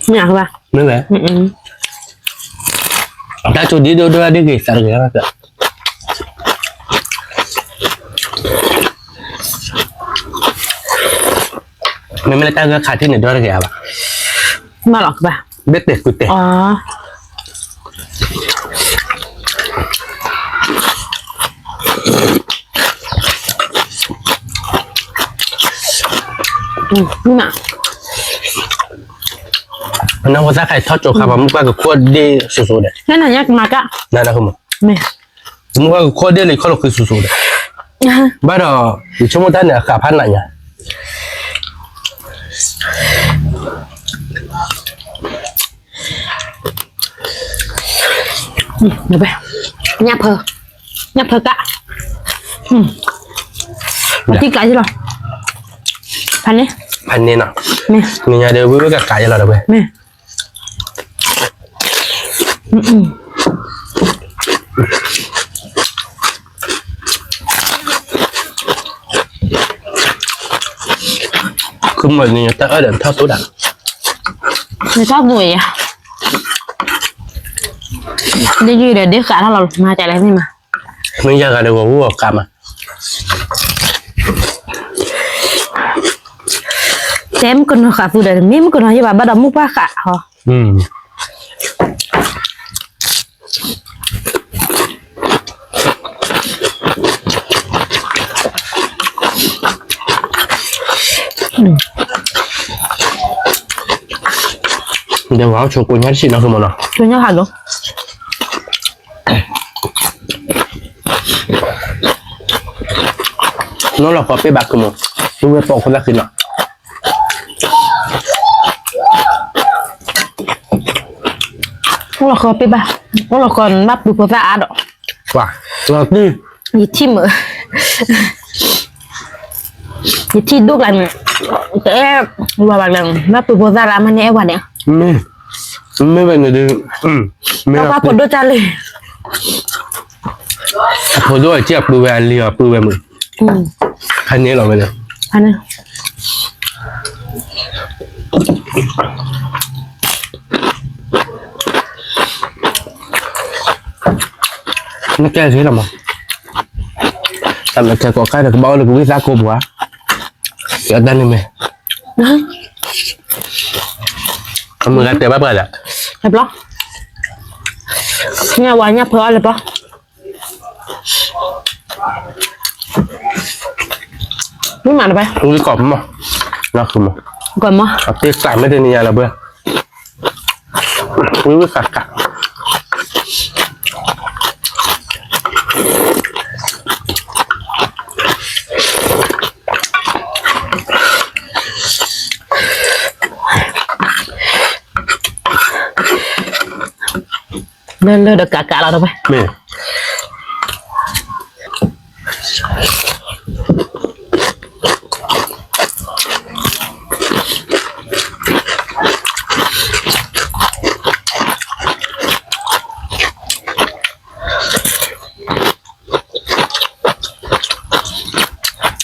nhà ba nữa vậy ta cho đi đưa đi gì sao được vậy mình mới ta khai thiên này đưa ra kìa bà mà lọc ba biết tiệt cụt tiệt mà nó có giá khai thoát chỗ khá mà mua qua cái khuôn đi sù sù đấy cái này nhắc mà cả này là không mà nè mua qua cái khuôn đi thì có được cái sù sù đấy bắt đầu thì chúng ta này khả phát lại nhỉ được vậy nhấp thơ cả tí cái gì rồi phần này nào nè mình nhà đều với cả cái là được rồi nè không mà người ta ở đằng thao số đằng người ta vui à đi gì để cả nó là mà chạy lại gì mà mình giờ đều có mua cả mà xem con nó khá vui đấy miếng con nó như bà bắt đầu múc ba cả hả để vào cho cô nhát xịn nó không mà nào cho nhau hẳn luôn nó là có cái bạc của mình chúng ta bỏ con ra khi nào nó là khó ba nó là còn bắt được có dạ đó wow là đi nhiệt chim ở nhiệt chim đúc là cái vào bằng lần bắt được có dạ làm anh em vào nè mấy bạn người đi tao qua quần đôi cha lên hồi đó chị bự về liều bự về mình anh nhớ là vậy nè anh ơi nó kêu thế là mà làm là kêu có cái được bao được cũng biết giá cô quá ở đây này mày ông người ta bắt bơi à đẹp lắm nhà qua nhà phở đẹp lắm nhưng mà này cái cọp mà nó không mà còn mà ở tiếc cả mấy tên nhà là bơi quý cả cả lên được cả là đâu vậy mẹ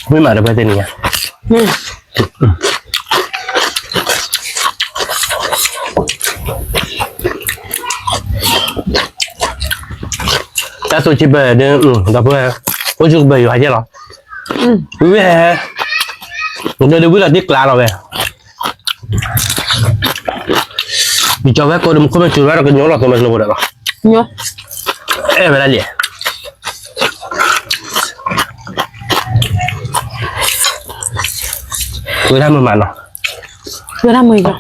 mới mở được bao tiền nhỉ? Ta số chỉ bơi được, gặp bơi, có chút bơi phải chứ lo? Quý vị, người đều biết là tiếc lá rồi về. Vì cho phép cô đừng có chuyện đó là cái nhớ là tôi mình luôn được rồi. nhớ Em phải làm gì? Người ta mới mà nó. người ta mời rồi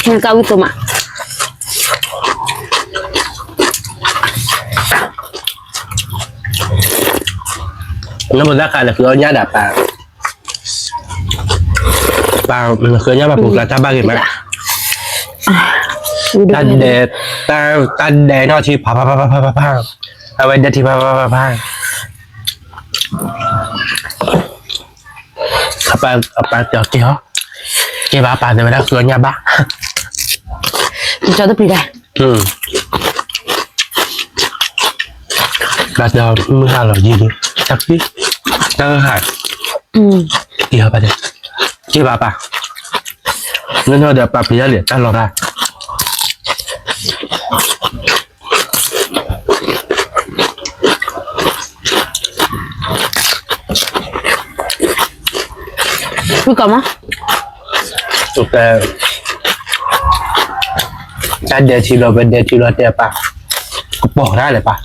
nghe cao cái tôm ạ Nó một giá cả là cửa nhà đạp bà cửa nhà bà phục là ta ba cái mà ta để nó thì pa ở bên đây thì pa apa cho kia bà thì bà cửa nhà bà cho tôi đi đây bà giờ mưa hà là gì chắc biết ta hại kia bà đây kia bà nên nó được bà bây giờ liền ta lọt ra cứ cầm á ok ta để thì lo bên để thì lo để bà bỏ raเลยbà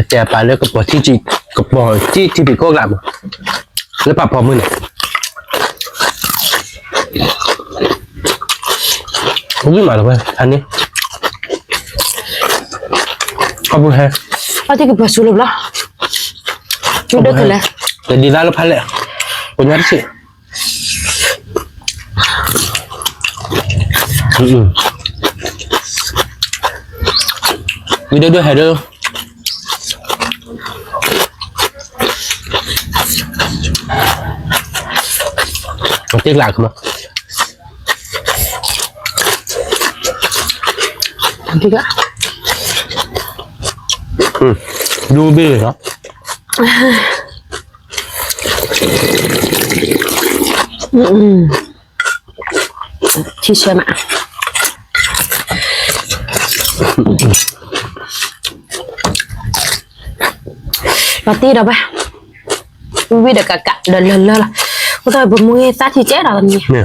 แต่ปลาเลือกกระป๋องที่จีกระป๋องที่ปีโก้กลับแล้วปลาพอมือเนี่ยวิ่งมาแล้วเว้ยอันนี้ขอบคุณฮะ เอาที่กระเป๋าสูบแล้วจุดเด็กเลย แต่ดีแล้วพันเลยคนนี้สิวิดีโอด้วยให้ด้วยtiếc lạc mà tiếc ạ đu bê đó chi xem ạ và tí đâu ba vì được cả lần là tôi bấm mũi ta thì chết rồi nhỉ nè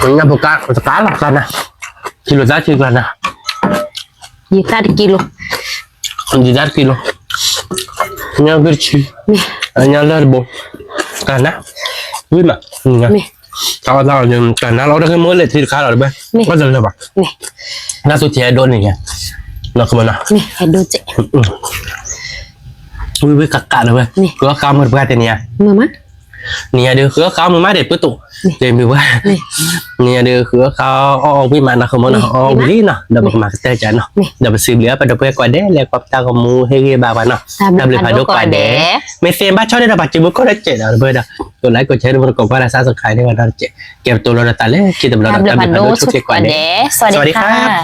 mình nhắm một cá là sao nè kilo giá chỉ là nè gì ta được kilo gì giá kilo nhau cái chi nhau là bộ cả nè vui mà tao tao nhưng cả nè nó đã cái mới lên thì khá là bé bao giờ là bạn nè tôi chỉ đôi này nhỉ nó không nào nè hai đôi chị vui với cả rồi bé có cao một cái tiền nhỉ mama nè được khứa khao mới để bữa tụ để mình qua nè được khứa khao với mà nó không muốn nó lý nó đập mà cái tay nó đập xìm lửa và đập cái quả đế lại quặp ta còn mua hay bà bà nó đập lại phải đốt quả đế mấy xem bắt cho nên là bà chỉ muốn có đấy chạy đó bây giờ tôi lấy cái chế nó còn qua là sao sự khai đấy mà nó chạy kẹp tôi là ta lấy khi tụi nó đập phải đốt chút cái quả đế สวัสดีค่ะ